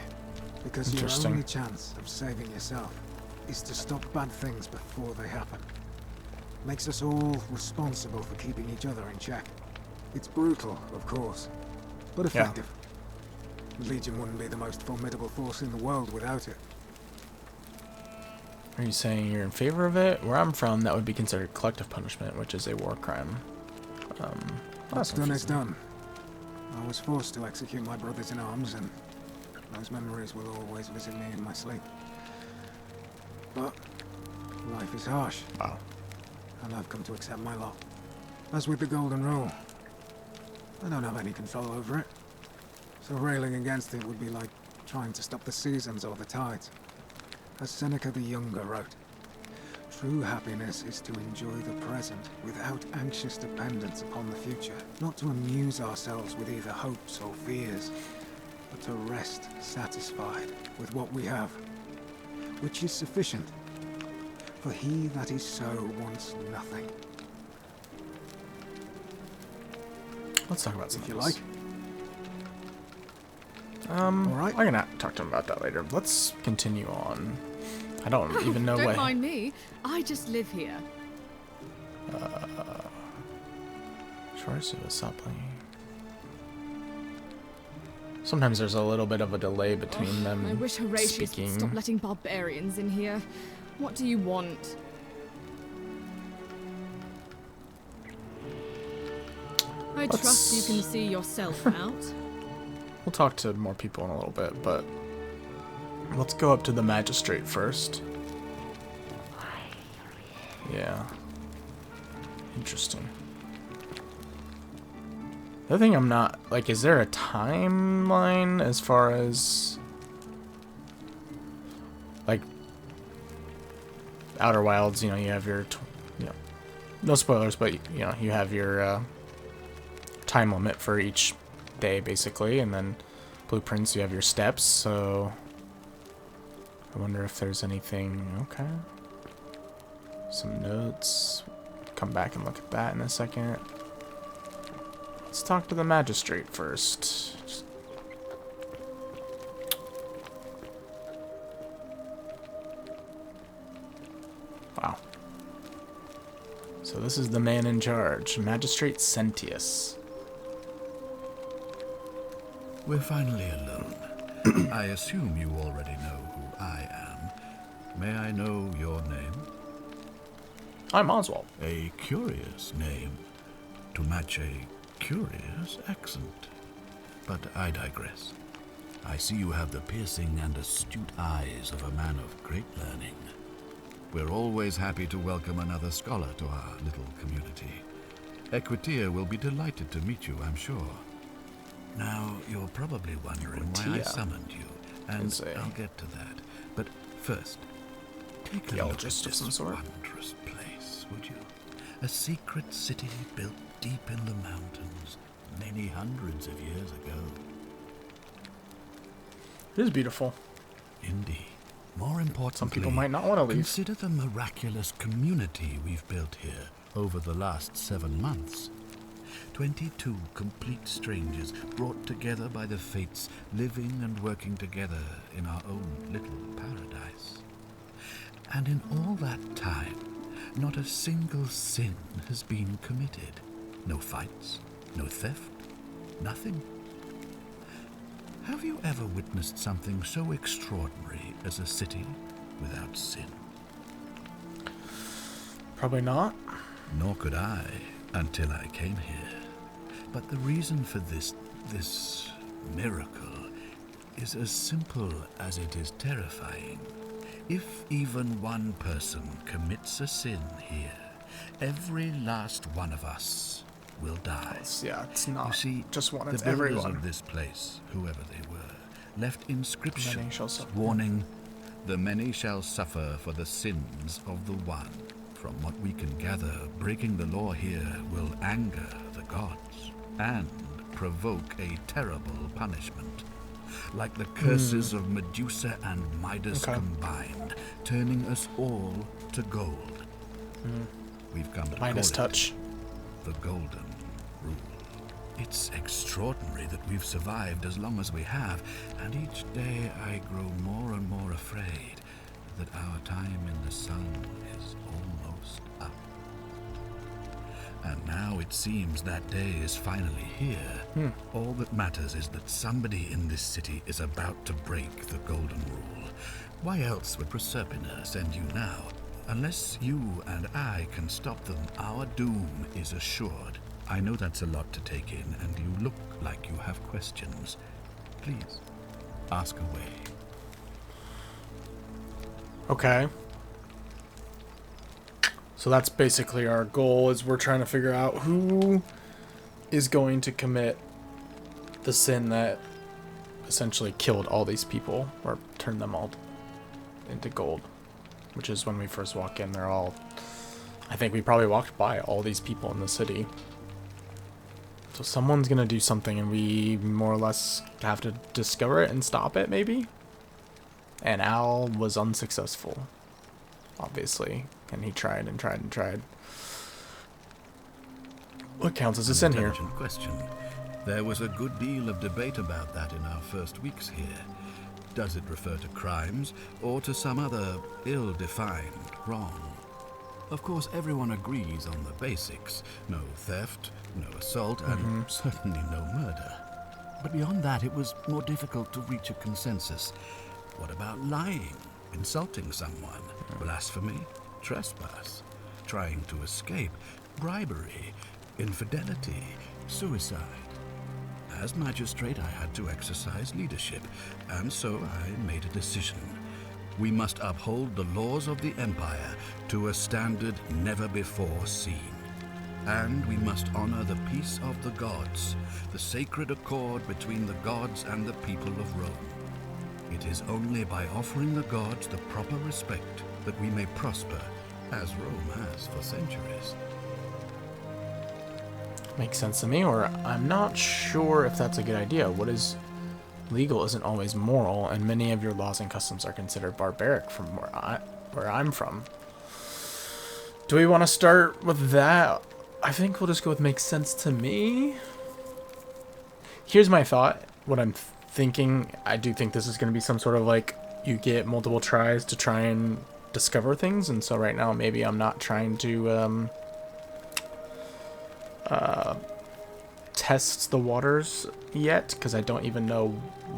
Because your only chance of saving yourself is to stop bad things before they happen. Makes us all responsible for keeping each other in check. It's brutal, of course, but effective. The Legion wouldn't be the most formidable force in the world without it. Are you saying you're in favor of it? Where I'm from, that would be considered collective punishment, which is a war crime. What's done is done. I was forced to execute my brothers in arms, and those memories will always visit me in my sleep. But life is harsh. Wow. And I've come to accept my lot. As with the Golden Rule, I don't have any control over it. So railing against it would be like trying to stop the seasons or the tides. As Seneca the Younger wrote, true happiness is to enjoy the present without anxious dependence upon the future, not to amuse ourselves with either hopes or fears, but to rest satisfied with what we have, which is sufficient. For he that is so wants nothing. Let's talk about some If of you this. like. All right. I'm gonna talk to him about that later. Let's continue on. I don't even know Don't what. mind me. I just live here. Choice of stop playing. Sometimes there's a little bit of a delay between them I wish Horatius would speaking. stop letting barbarians in here. What do you want? I trust you can see yourself out. We'll talk to more people in a little bit, but let's go up to the magistrate first. Yeah. Interesting. The other thing I'm not, like, is there a timeline as far as, like, Outer Wilds, you know, you have your, you know, no spoilers, but, you know, you have your time limit for each day, basically, and then Blueprints, you have your steps, so I wonder if there's anything. Okay. Some notes. Come back and look at that in a second. Let's talk to the magistrate first. Wow. So this is the man in charge, Magistrate Sentius. We're finally alone. I assume you already know who I am. May I know your name? I'm Oswald. A curious name to match a curious accent. But I digress. I see you have the piercing and astute eyes of a man of great learning. We're always happy to welcome another scholar to our little community. Equitia will be delighted to meet you, I'm sure. Now, you're probably wondering why I Equitia summoned you, and is a I'll get to that. But first, take a look at geologist of this some sort. wondrous place, would you? A secret city built deep in the mountains, many hundreds of years ago. It is beautiful. Indeed. More importantly, Some people might not want to leave. consider the miraculous community we've built here over the last 7 months. 22 complete strangers brought together by the fates, living and working together in our own little paradise. And in all that time, not a single sin has been committed. No fights, no theft, nothing. Have you ever witnessed something so extraordinary as a city without sin? Probably not. Nor could I, until I came here. But the reason for this miracle is as simple as it is terrifying. If even one person commits a sin here, every last one of us will die. It's not You see, just one, the it's builders everyone. of this place, whoever they were, left Many inscriptions shall suffer. warning, "The many shall suffer for the sins of the one." From what we can gather, breaking the law here will anger the gods and provoke a terrible punishment. Like the curses of Medusa and Midas combined, turning us all to gold. We've come to Midas call it touch. the Golden Rule. It's extraordinary that we've survived as long as we have, and each day I grow more and more afraid that our time in the sun is almost up. And now it seems that day is finally here. All that matters is that somebody in this city is about to break the Golden Rule. Why else would Proserpina send you now? Unless you and I can stop them, our doom is assured. I know that's a lot to take in, and you look like you have questions. Please, ask away. Okay. So that's basically our goal, is we're trying to figure out who is going to commit the sin that essentially killed all these people, or turned them all into gold. Which is when we first walk in, they're all... I think we probably walked by all these people in the city. So someone's gonna do something, and we more or less have to discover it and stop it, maybe? And Al was unsuccessful, obviously. And he tried and tried and tried. What counts as a sin here? Intelligent question. There was a good deal of debate about that in our first weeks here. Does it refer to crimes or to some other ill-defined wrong? Of course, everyone agrees on the basics. No theft, no assault, and certainly no murder. But beyond that, it was more difficult to reach a consensus. What about lying, insulting someone, blasphemy, trespass, trying to escape, bribery, infidelity, suicide? As magistrate, I had to exercise leadership, and so I made a decision. We must uphold the laws of the Empire to a standard never before seen. And we must honor the peace of the gods, the sacred accord between the gods and the people of Rome. It is only by offering the gods the proper respect that we may prosper, as Rome has for centuries. Makes sense to me, or I'm not sure if that's a good idea. What is legal isn't always moral, and many of your laws and customs are considered barbaric from where I'm from. Do we want to start with that? I think we'll just go with makes sense to me. Here's my thought. What I'm thinking, I do think this is going to be some sort of like, you get multiple tries to try and discover things, and so right now maybe I'm not trying to test the waters yet, because I don't even know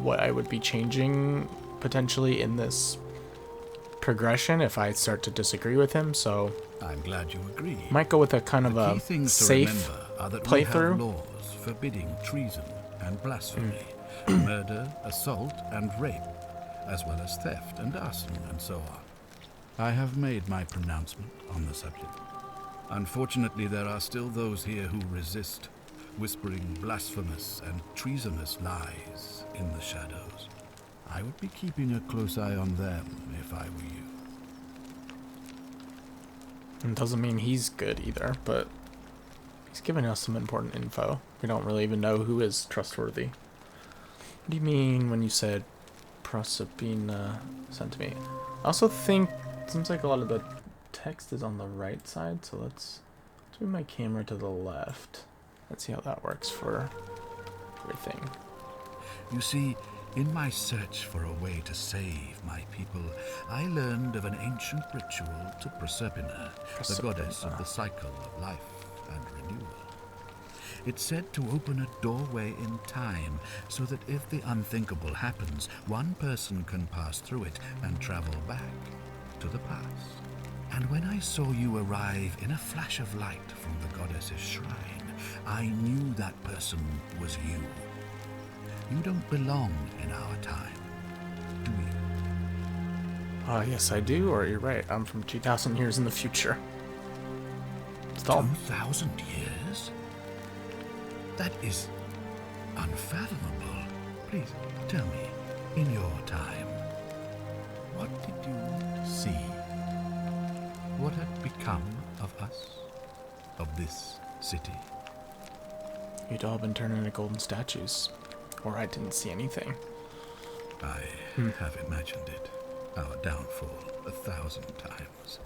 what I would be changing potentially in this progression if I start to disagree with him, so I'm glad you agree. might go with a kind of The a key things safe to remember are that we have playthrough. laws forbidding treason and blasphemy, murder, assault, and rape, as well as theft and arson and so on. I have made my pronouncement on the subject. Unfortunately, there are still those here who resist, whispering blasphemous and treasonous lies in the shadows. I would be keeping a close eye on them if I were you. It doesn't mean he's good either, but he's giving us some important info. We don't really even know who is trustworthy. What do you mean when you said Proserpina sent to me? I also think it seems like a lot of the text is on the right side, so let's move my camera to the left. Let's see how that works for everything. You see, In my search for a way to save my people, I learned of an ancient ritual to Proserpina, the goddess of the cycle of life and renewal. It's said to open a doorway in time, so that if the unthinkable happens, one person can pass through it and travel back to the past. And when I saw you arrive in a flash of light from the goddess's shrine, I knew that person was you. You don't belong in our time, do you? Yes, I do, or you're right. I'm from 2,000 years in the future. Stop. 2,000 years? That is unfathomable. Please tell me, in your time, what did you see? What had become of us? Of this city? You'd all been turned into golden statues. Or I didn't see anything. I have imagined it, our downfall, 1,000 times.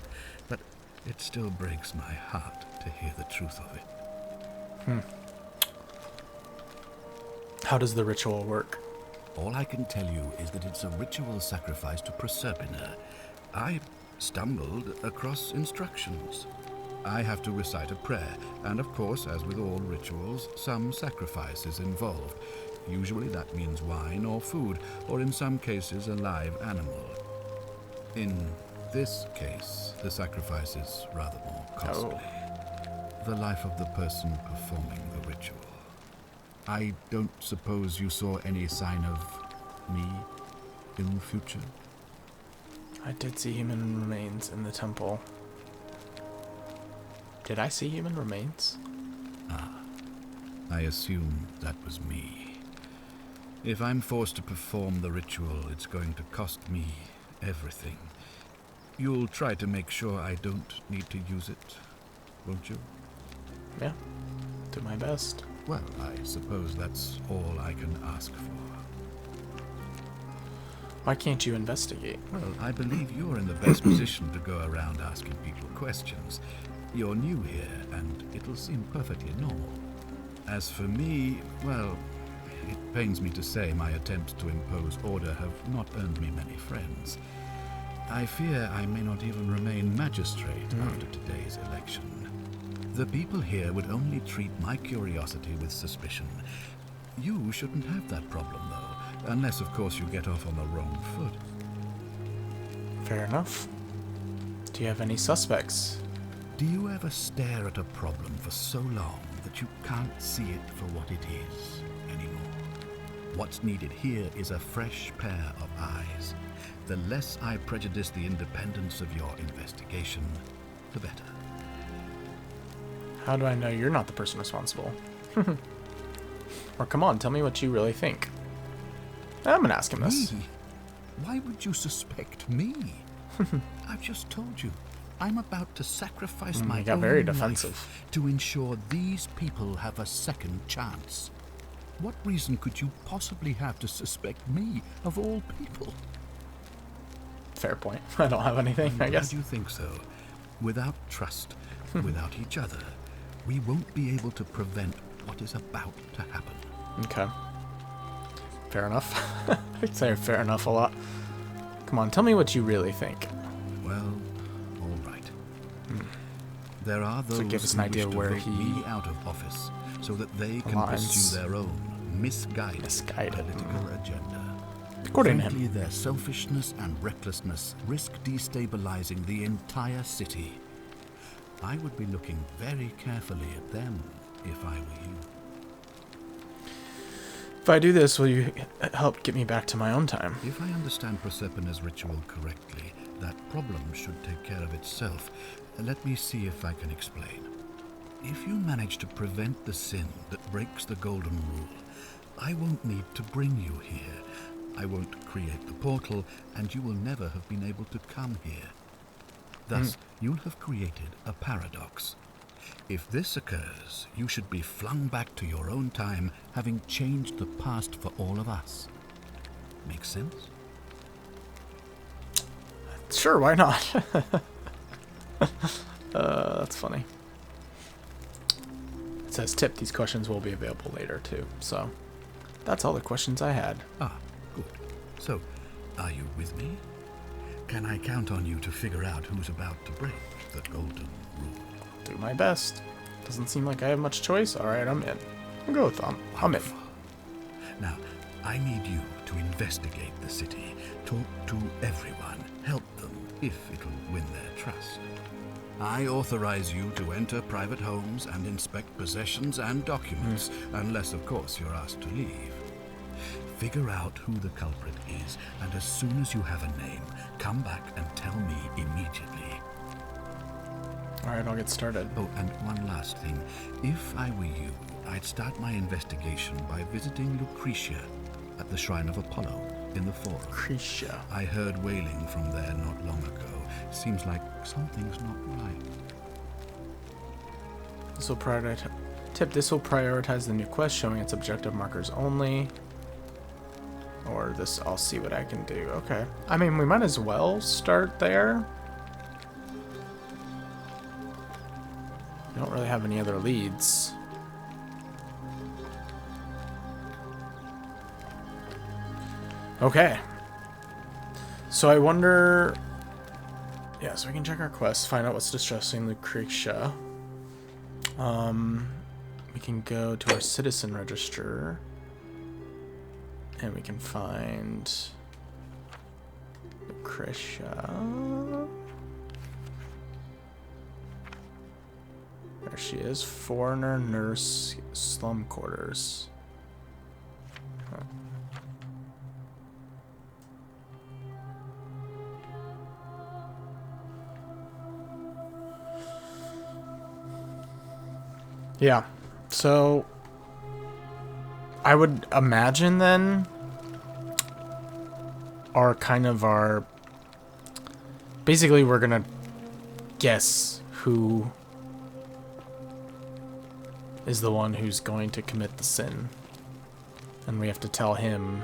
But it still breaks my heart to hear the truth of it. How does the ritual work? All I can tell you is that it's a ritual sacrifice to Proserpina. I stumbled across instructions. I have to recite a prayer, and of course, as with all rituals, some sacrifice is involved. Usually that means wine or food, or in some cases a live animal. In this case, the sacrifice is rather more costly. The life of the person performing the ritual. I don't suppose you saw any sign of me in the future? I did see human remains in the temple. Did I see human remains? I assume that was me. If I'm forced to perform the ritual, it's going to cost me everything. You'll try to make sure I don't need to use it, won't you? Yeah. Do my best. Well, I suppose that's all I can ask for. Why can't you investigate? Well, I believe you're in the best position to go around asking people questions. You're new here, and it'll seem perfectly normal. As for me, well, it pains me to say my attempts to impose order have not earned me many friends. I fear I may not even remain magistrate after today's election. The people here would only treat my curiosity with suspicion. You shouldn't have that problem, though, unless, of course, you get off on the wrong foot. Fair enough. Do you have any suspects? Do you ever stare at a problem for so long that you can't see it for what it is anymore? What's needed here is a fresh pair of eyes. The less I prejudice the independence of your investigation, the better. How do I know you're not the person responsible? Or come on, tell me what you really think. I'm gonna ask him this. Me? Why would you suspect me? I've just told you. I'm about to sacrifice my got own very life defensive. to ensure these people have a second chance. What reason could you possibly have to suspect me, of all people? Fair point. I don't have anything, I guess. Glad you think so. Without trust, without each other, we won't be able to prevent what is about to happen. Okay. Fair enough. I'd say fair enough a lot. Come on, tell me what you really think. Well, all right. There are those So give us who an idea wish to where vote he me out of office so that they can aligns. pursue their own misguided political agenda. According to him. Frankly, their selfishness and recklessness risk destabilizing the entire city. I would be looking very carefully at them if I were you. If I do this, will you help get me back to my own time? If I understand Proserpina's ritual correctly, that problem should take care of itself. Let me see if I can explain. If you manage to prevent the sin that breaks the Golden Rule, I won't need to bring you here. I won't create the portal, and you will never have been able to come here. Thus, you'll have created a paradox. If this occurs, you should be flung back to your own time, having changed the past for all of us. Make sense? Sure, why not? That's funny. It says tip, these questions will be available later too. So, that's all the questions I had. Ah, good. So, are you with me? Can I count on you to figure out who's about to break the golden rule? Do my best. Doesn't seem like I have much choice. Alright, I'm in. I'll go with I'm in. Now, I need you to investigate the city. Talk to everyone. Help them, if it'll win their trust. I authorize you to enter private homes and inspect possessions and documents, unless, of course, you're asked to leave. Figure out who the culprit is, and as soon as you have a name, come back and tell me immediately. Alright, I'll get started. Oh, and one last thing. If I were you, I'd start my investigation by visiting Lucretia at the Shrine of Apollo in the Forum. Lucretia. I heard wailing from there not long ago. Seems like something's not right. This will prioritize the new quest, showing its objective markers only. Or this, I'll see what I can do. Okay. I mean, we might as well start there. We don't really have any other leads. Okay. So I wonder... Yeah, so we can check our quests, find out what's distressing Lucretia. We can go to our citizen register. And we can find Lucretia. There she is. Foreigner nurse slum quarters. Huh. Yeah. So I would imagine then basically we're gonna guess who is the one who's going to commit the sin, and we have to tell him,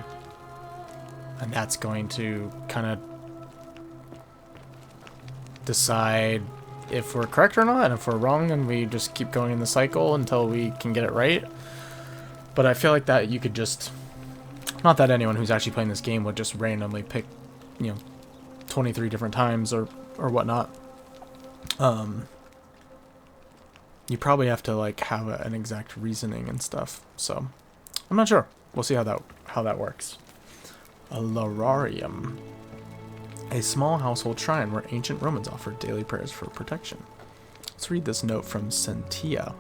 and that's going to kind of decide if we're correct or not, and if we're wrong, and we just keep going in the cycle until we can get it right. But I feel like that you could just... Not that anyone who's actually playing this game would just randomly pick, 23 different times or whatnot. You probably have to, like, have an exact reasoning and stuff. So, I'm not sure. We'll see how that works. A lararium. A small household shrine where ancient Romans offered daily prayers for protection. Let's read this note from Sentia.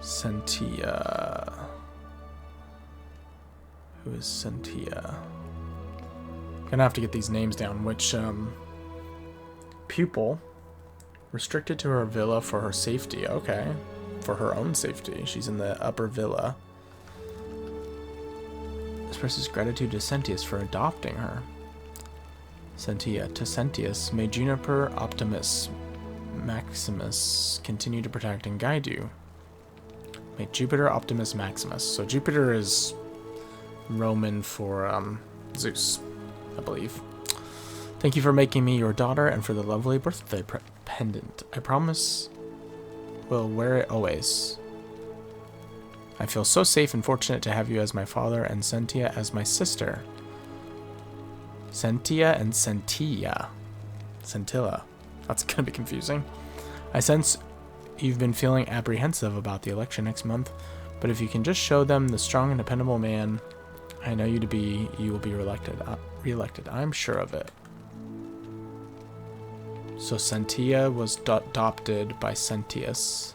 Sentia. Who is Sentia? Gonna have to get these names down. Which, pupil. Restricted to her villa for her safety. Okay. For her own safety. She's in the upper villa. Expresses gratitude to Sentius for adopting her. Sentia. To Sentius, may Juniper Optimus Maximus continue to protect and guide you. May Jupiter Optimus Maximus. So Jupiter is Roman for Zeus, I believe. Thank you for making me your daughter and for the lovely birthday pendant. I promise will wear it always. I feel so safe and fortunate to have you as my father and Sentia as my sister. Sentia and Sentia. Scintilla. That's gonna be confusing. I sense you've been feeling apprehensive about the election next month, but if you can just show them the strong and dependable man I know you to be, you will be re-elected. I'm sure of it. So Sentia was adopted by Sentius.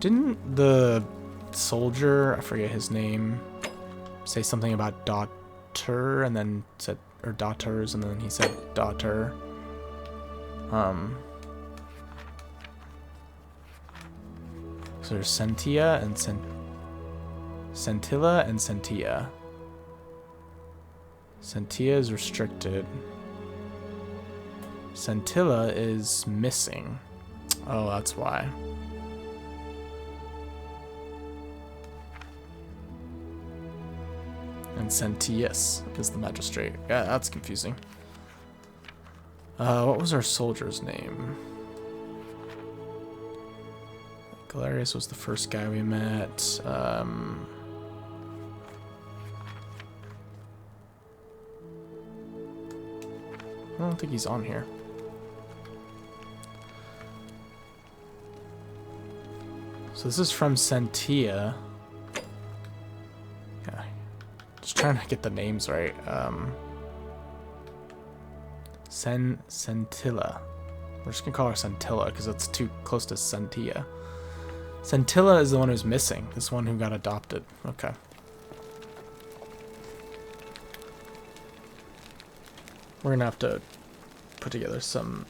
Didn't the soldier, I forget his name, say something about daughter and then said, or daughters, and then he said daughter? So there's Sentia and Scintilla and Sentia. Sentia is restricted. Scintilla is missing. Oh, that's why. And Sentius is the magistrate. Yeah, that's confusing. What was our soldier's name? Galerius was the first guy we met. I don't think he's on here. So this is from Sentia. Yeah, just trying to get the names right. Sentilla. We're just gonna call her Sentilla because it's too close to Sentia. Sentilla is the one who's missing. This one who got adopted. Okay. We're gonna have to put together some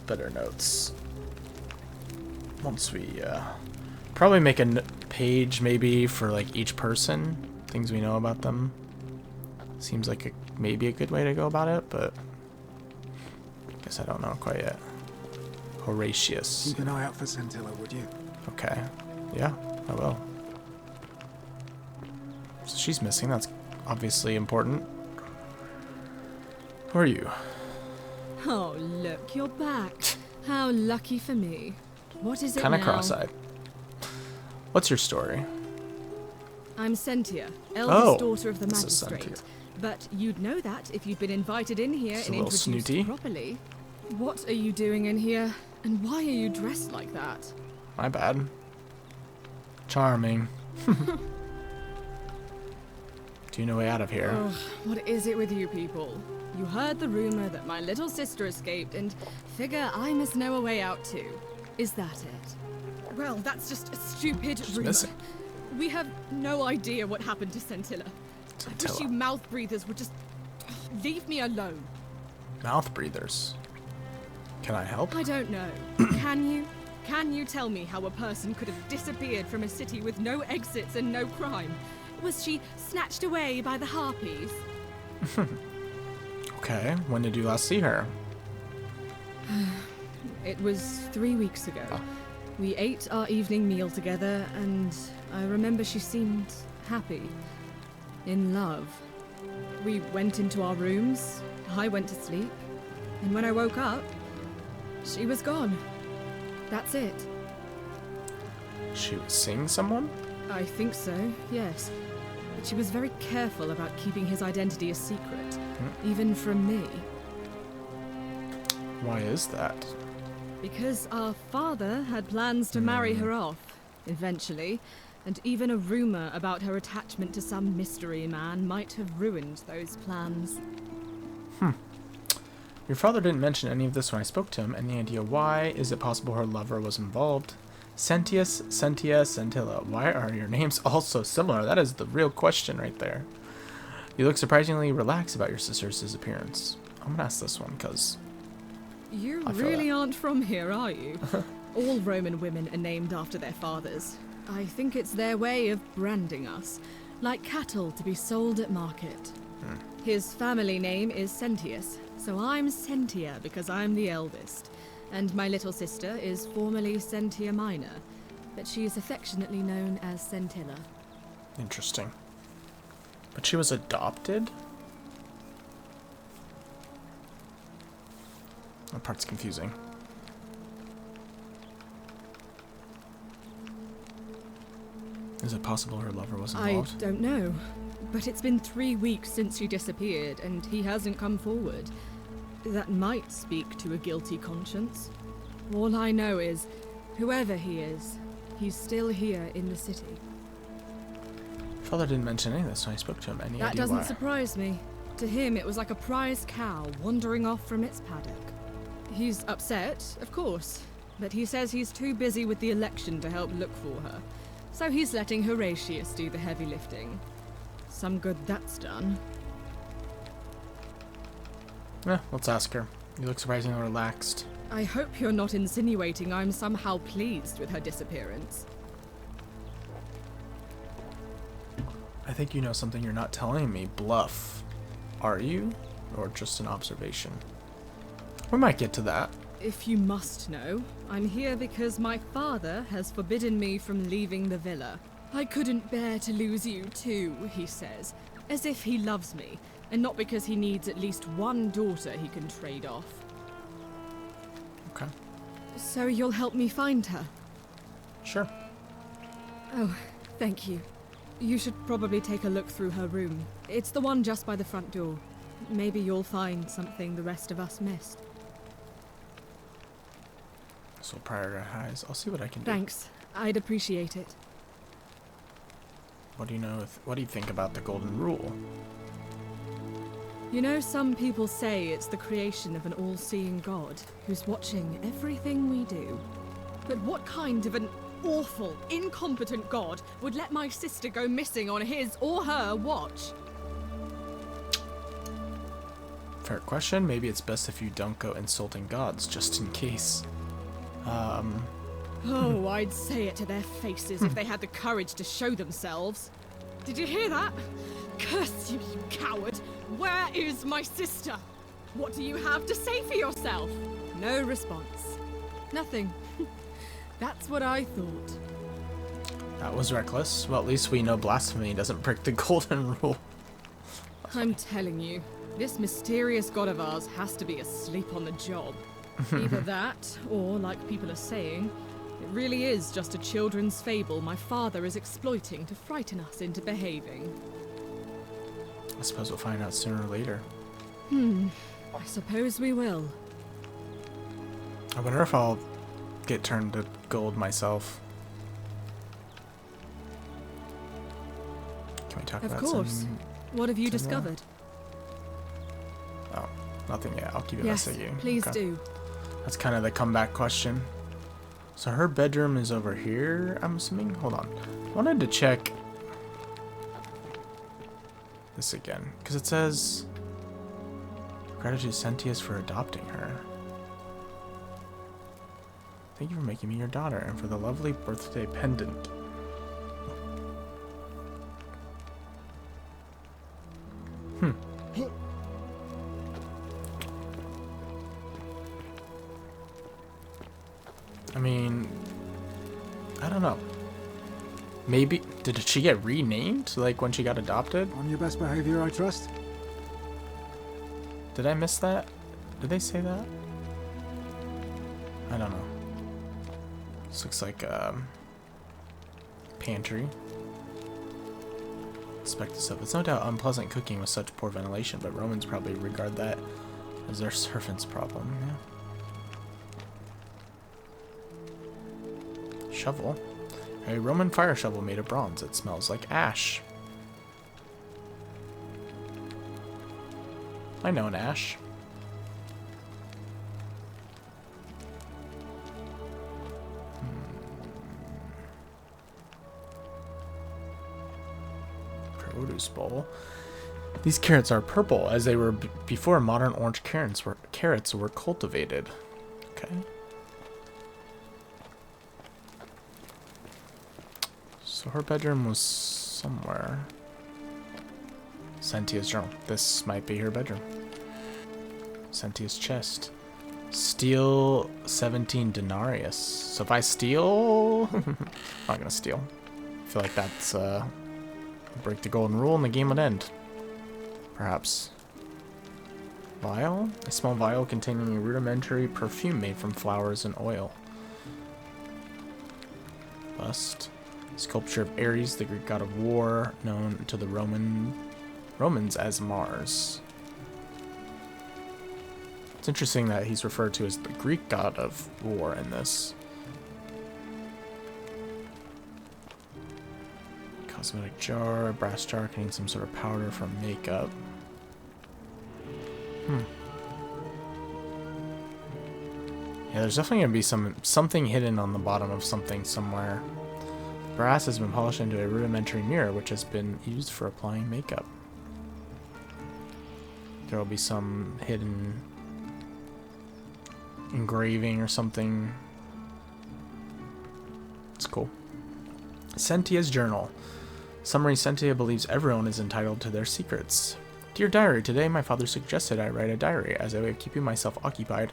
better notes once we probably make a page maybe for like each person, things we know about them. Seems like maybe a good way to go about it, but I guess I don't know quite yet. Horatius. Keep an eye out for Sentilla, would you? Okay. Yeah, I will. So she's missing. That's obviously important. Who are you? Oh, look, you're back. How lucky for me. What is it Kind of now? cross-eyed. What's your story? I'm Sentia, eldest Oh, daughter of the this is magistrate. Sentia. But you'd know that if you'd been invited in here Just a and little introduced snooty. properly. What are you doing in here? And why are you dressed like that? My bad. Charming. Do you know a way out of here? Ugh, what is it with you people? You heard the rumor that my little sister escaped and figure I must know a way out too. Is that it? Well, that's just a stupid She's rumor. missing. We have no idea what happened to Sentilla. I wish Sentilla. you mouth breathers would just leave me alone. Mouth breathers. Can I help? I don't know. Can you? Can you tell me how a person could have disappeared from a city with no exits and no crime? Was she snatched away by the harpies? Okay. When did you last see her? It was 3 weeks ago. Ah. We ate our evening meal together, and I remember she seemed happy. In love. We went into our rooms, I went to sleep, and when I woke up, she was gone. That's it. She was seeing someone? I think so, yes. But she was very careful about keeping his identity a secret, even from me. Why is that? Because our father had plans to marry her off, eventually, and even a rumor about her attachment to some mystery man might have ruined those plans. Your father didn't mention any of this when I spoke to him. Any idea why? Is it possible her lover was involved? Sentius, Sentia, Sentilla. Why are your names all so similar? That is the real question right there. You look surprisingly relaxed about your sister's disappearance. I'm gonna ask this one because You I feel really aren't from here, are you? All Roman women are named after their fathers. I think it's their way of branding us, like cattle to be sold at market. His family name is Sentius, so I'm Sentia because I'm the eldest. And my little sister is formerly Sentia Minor, but she is affectionately known as Sentilla. interesting. But she was adopted? That part's confusing. Is it possible her lover was I involved? don't know, but it's been 3 weeks since she disappeared, and he hasn't come forward. That might speak to a guilty conscience. All I know is, whoever he is, he's still here in the city. Father didn't mention any of this when I spoke to him. Any That idea doesn't why? surprise me. To him, it was like a prize cow wandering off from its paddock. He's upset, of course, but he says he's too busy with the election to help look for her. So he's letting Horatius do the heavy lifting. Some good that's done. Let's ask her. You look surprisingly relaxed. I hope you're not insinuating I'm somehow pleased with her disappearance. I think you know something you're not telling me. Bluff. Are you? Or just an observation? We might get to that. If you must know, I'm here because my father has forbidden me from leaving the villa. I couldn't bear to lose you too, he says, as if he loves me, and not because he needs at least one daughter he can trade off. Okay. So you'll help me find her? Sure. Oh, thank you. You should probably take a look through her room. It's the one just by the front door. Maybe you'll find something the rest of us missed. So prioritize. I'll see what I can do. Thanks. I'd appreciate it. What do you know? What do you think about the golden rule? You know, some people say it's the creation of an all-seeing God who's watching everything we do. But what kind of an awful, incompetent God would let my sister go missing on his or her watch? Fair question. Maybe it's best if you don't go insulting gods, just in case. Oh, I'd say it to their faces if they had the courage to show themselves. Did you hear that? Curse you, you coward! Where is my sister? What do you have to say for yourself? No response. Nothing. That's what I thought. That was reckless. Well, at least we know blasphemy doesn't break the golden rule. I'm telling you, this mysterious god of ours has to be asleep on the job. Either that, or, like people are saying, it really is just a children's fable my father is exploiting to frighten us into behaving. I suppose we'll find out sooner or later. I suppose we will. I wonder if I'll get turned to gold myself. Can we talk Of about course. some... What have you some more? discovered? Oh, nothing yet. I'll keep it Yes, SAU. please Okay. do. That's kind of the comeback question. So her bedroom is over here, I'm assuming? Hold on. I wanted to check this again, because it says, gratitude Sentius for adopting her. Thank you for making me your daughter and for the lovely birthday pendant. I mean, I don't know. Maybe, did she get renamed, like, when she got adopted? On your best behavior, I trust. Did I miss that? Did they say that? I don't know. This looks like, pantry. Asbestos of. It's no doubt unpleasant cooking with such poor ventilation, but Romans probably regard that as their servant's problem, yeah. Shovel. A Roman fire shovel made of bronze. It smells like ash. I know an ash. Produce bowl. These carrots are purple, as they were before modern orange carrots were cultivated. Okay. So her bedroom was somewhere. Sentia's journal. This might be her bedroom. Sentia's chest. Steal 17 denarius. So if I steal... I'm not gonna steal. I feel like that's break the golden rule and the game would end. Perhaps. Vial? A small vial containing a rudimentary perfume made from flowers and oil. Bust. Sculpture of Ares, the Greek god of war, known to the Romans as Mars. It's interesting that he's referred to as the Greek god of war in this. Cosmetic jar, a brass jar containing some sort of powder for makeup. Yeah, there's definitely gonna be something hidden on the bottom of something somewhere. Brass has been polished into a rudimentary mirror, which has been used for applying makeup. There will be some hidden engraving or something. It's cool. Sentia's journal. Summary: Sentia believes everyone is entitled to their secrets. Dear diary, today my father suggested I write a diary as a way of keeping myself occupied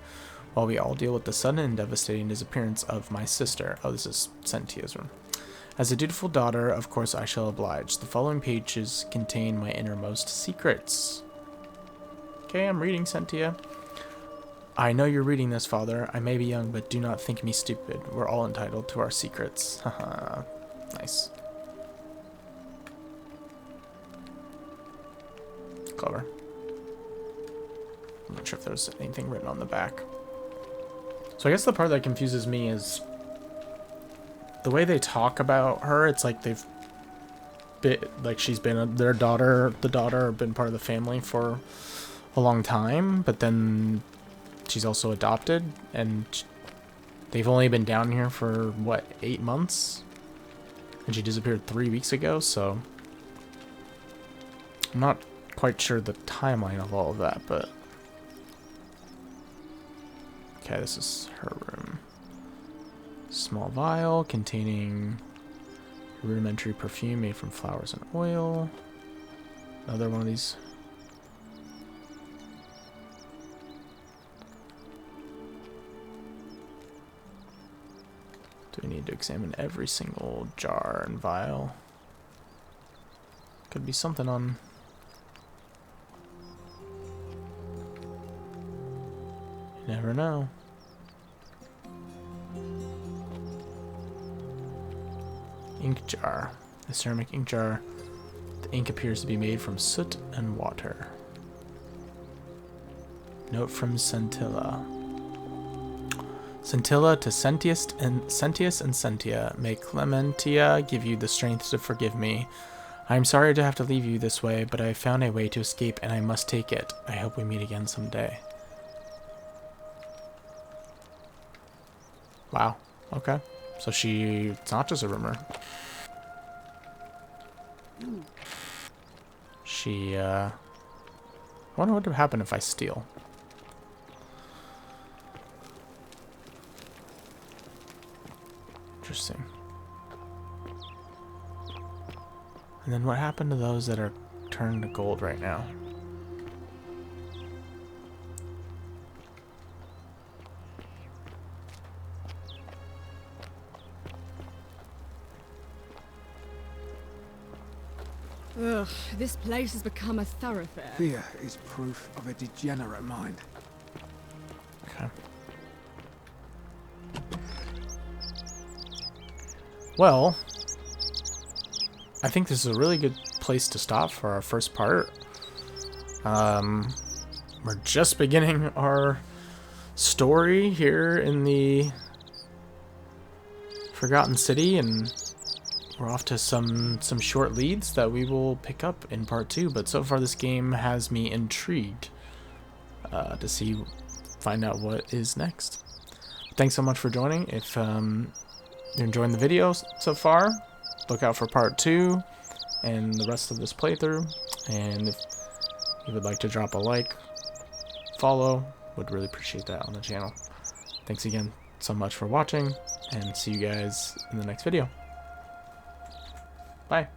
while we all deal with the sudden and devastating disappearance of my sister. Oh, this is Sentia's room. As a dutiful daughter, of course I shall oblige. The following pages contain my innermost secrets. Okay, I'm reading, Sentia. I know you're reading this, Father. I may be young, but do not think me stupid. We're all entitled to our secrets. Haha. Nice. Clever. I'm not sure if there's anything written on the back. So I guess the part that confuses me is the way they talk about her. It's like they've been, like she's been their daughter, the daughter, been part of the family for a long time, but then she's also adopted, and they've only been down here for what, 8 months, and she disappeared 3 weeks ago. So I'm not quite sure the timeline of all of that, but okay, this is her room. Small vial containing rudimentary perfume made from flowers and oil. Another one of these. Do we need to examine every single jar and vial? Could be something on... You never know. Ink jar. A ceramic ink jar. The ink appears to be made from soot and water. Note from Scintilla. Scintilla to Sentius and Sentia. May Clementia give you the strength to forgive me. I am sorry to have to leave you this way, but I have found a way to escape and I must take it. I hope we meet again someday. Wow. Okay. So it's not just a rumor. I wonder what would happen if I steal. Interesting. And then what happened to those that are turned to gold right now? Ugh, this place has become a thoroughfare. Fear is proof of a degenerate mind. Okay. Well, I think this is a really good place to stop for our first part. We're just beginning our story here in the Forgotten City, and we're off to some short leads that we will pick up in part 2. But so far, this game has me intrigued to find out what is next. Thanks so much for joining. If you're enjoying the video so far, look out for part 2 and the rest of this playthrough. And if you would like to drop a like, follow, would really appreciate that on the channel. Thanks again so much for watching, and see you guys in the next video. Bye.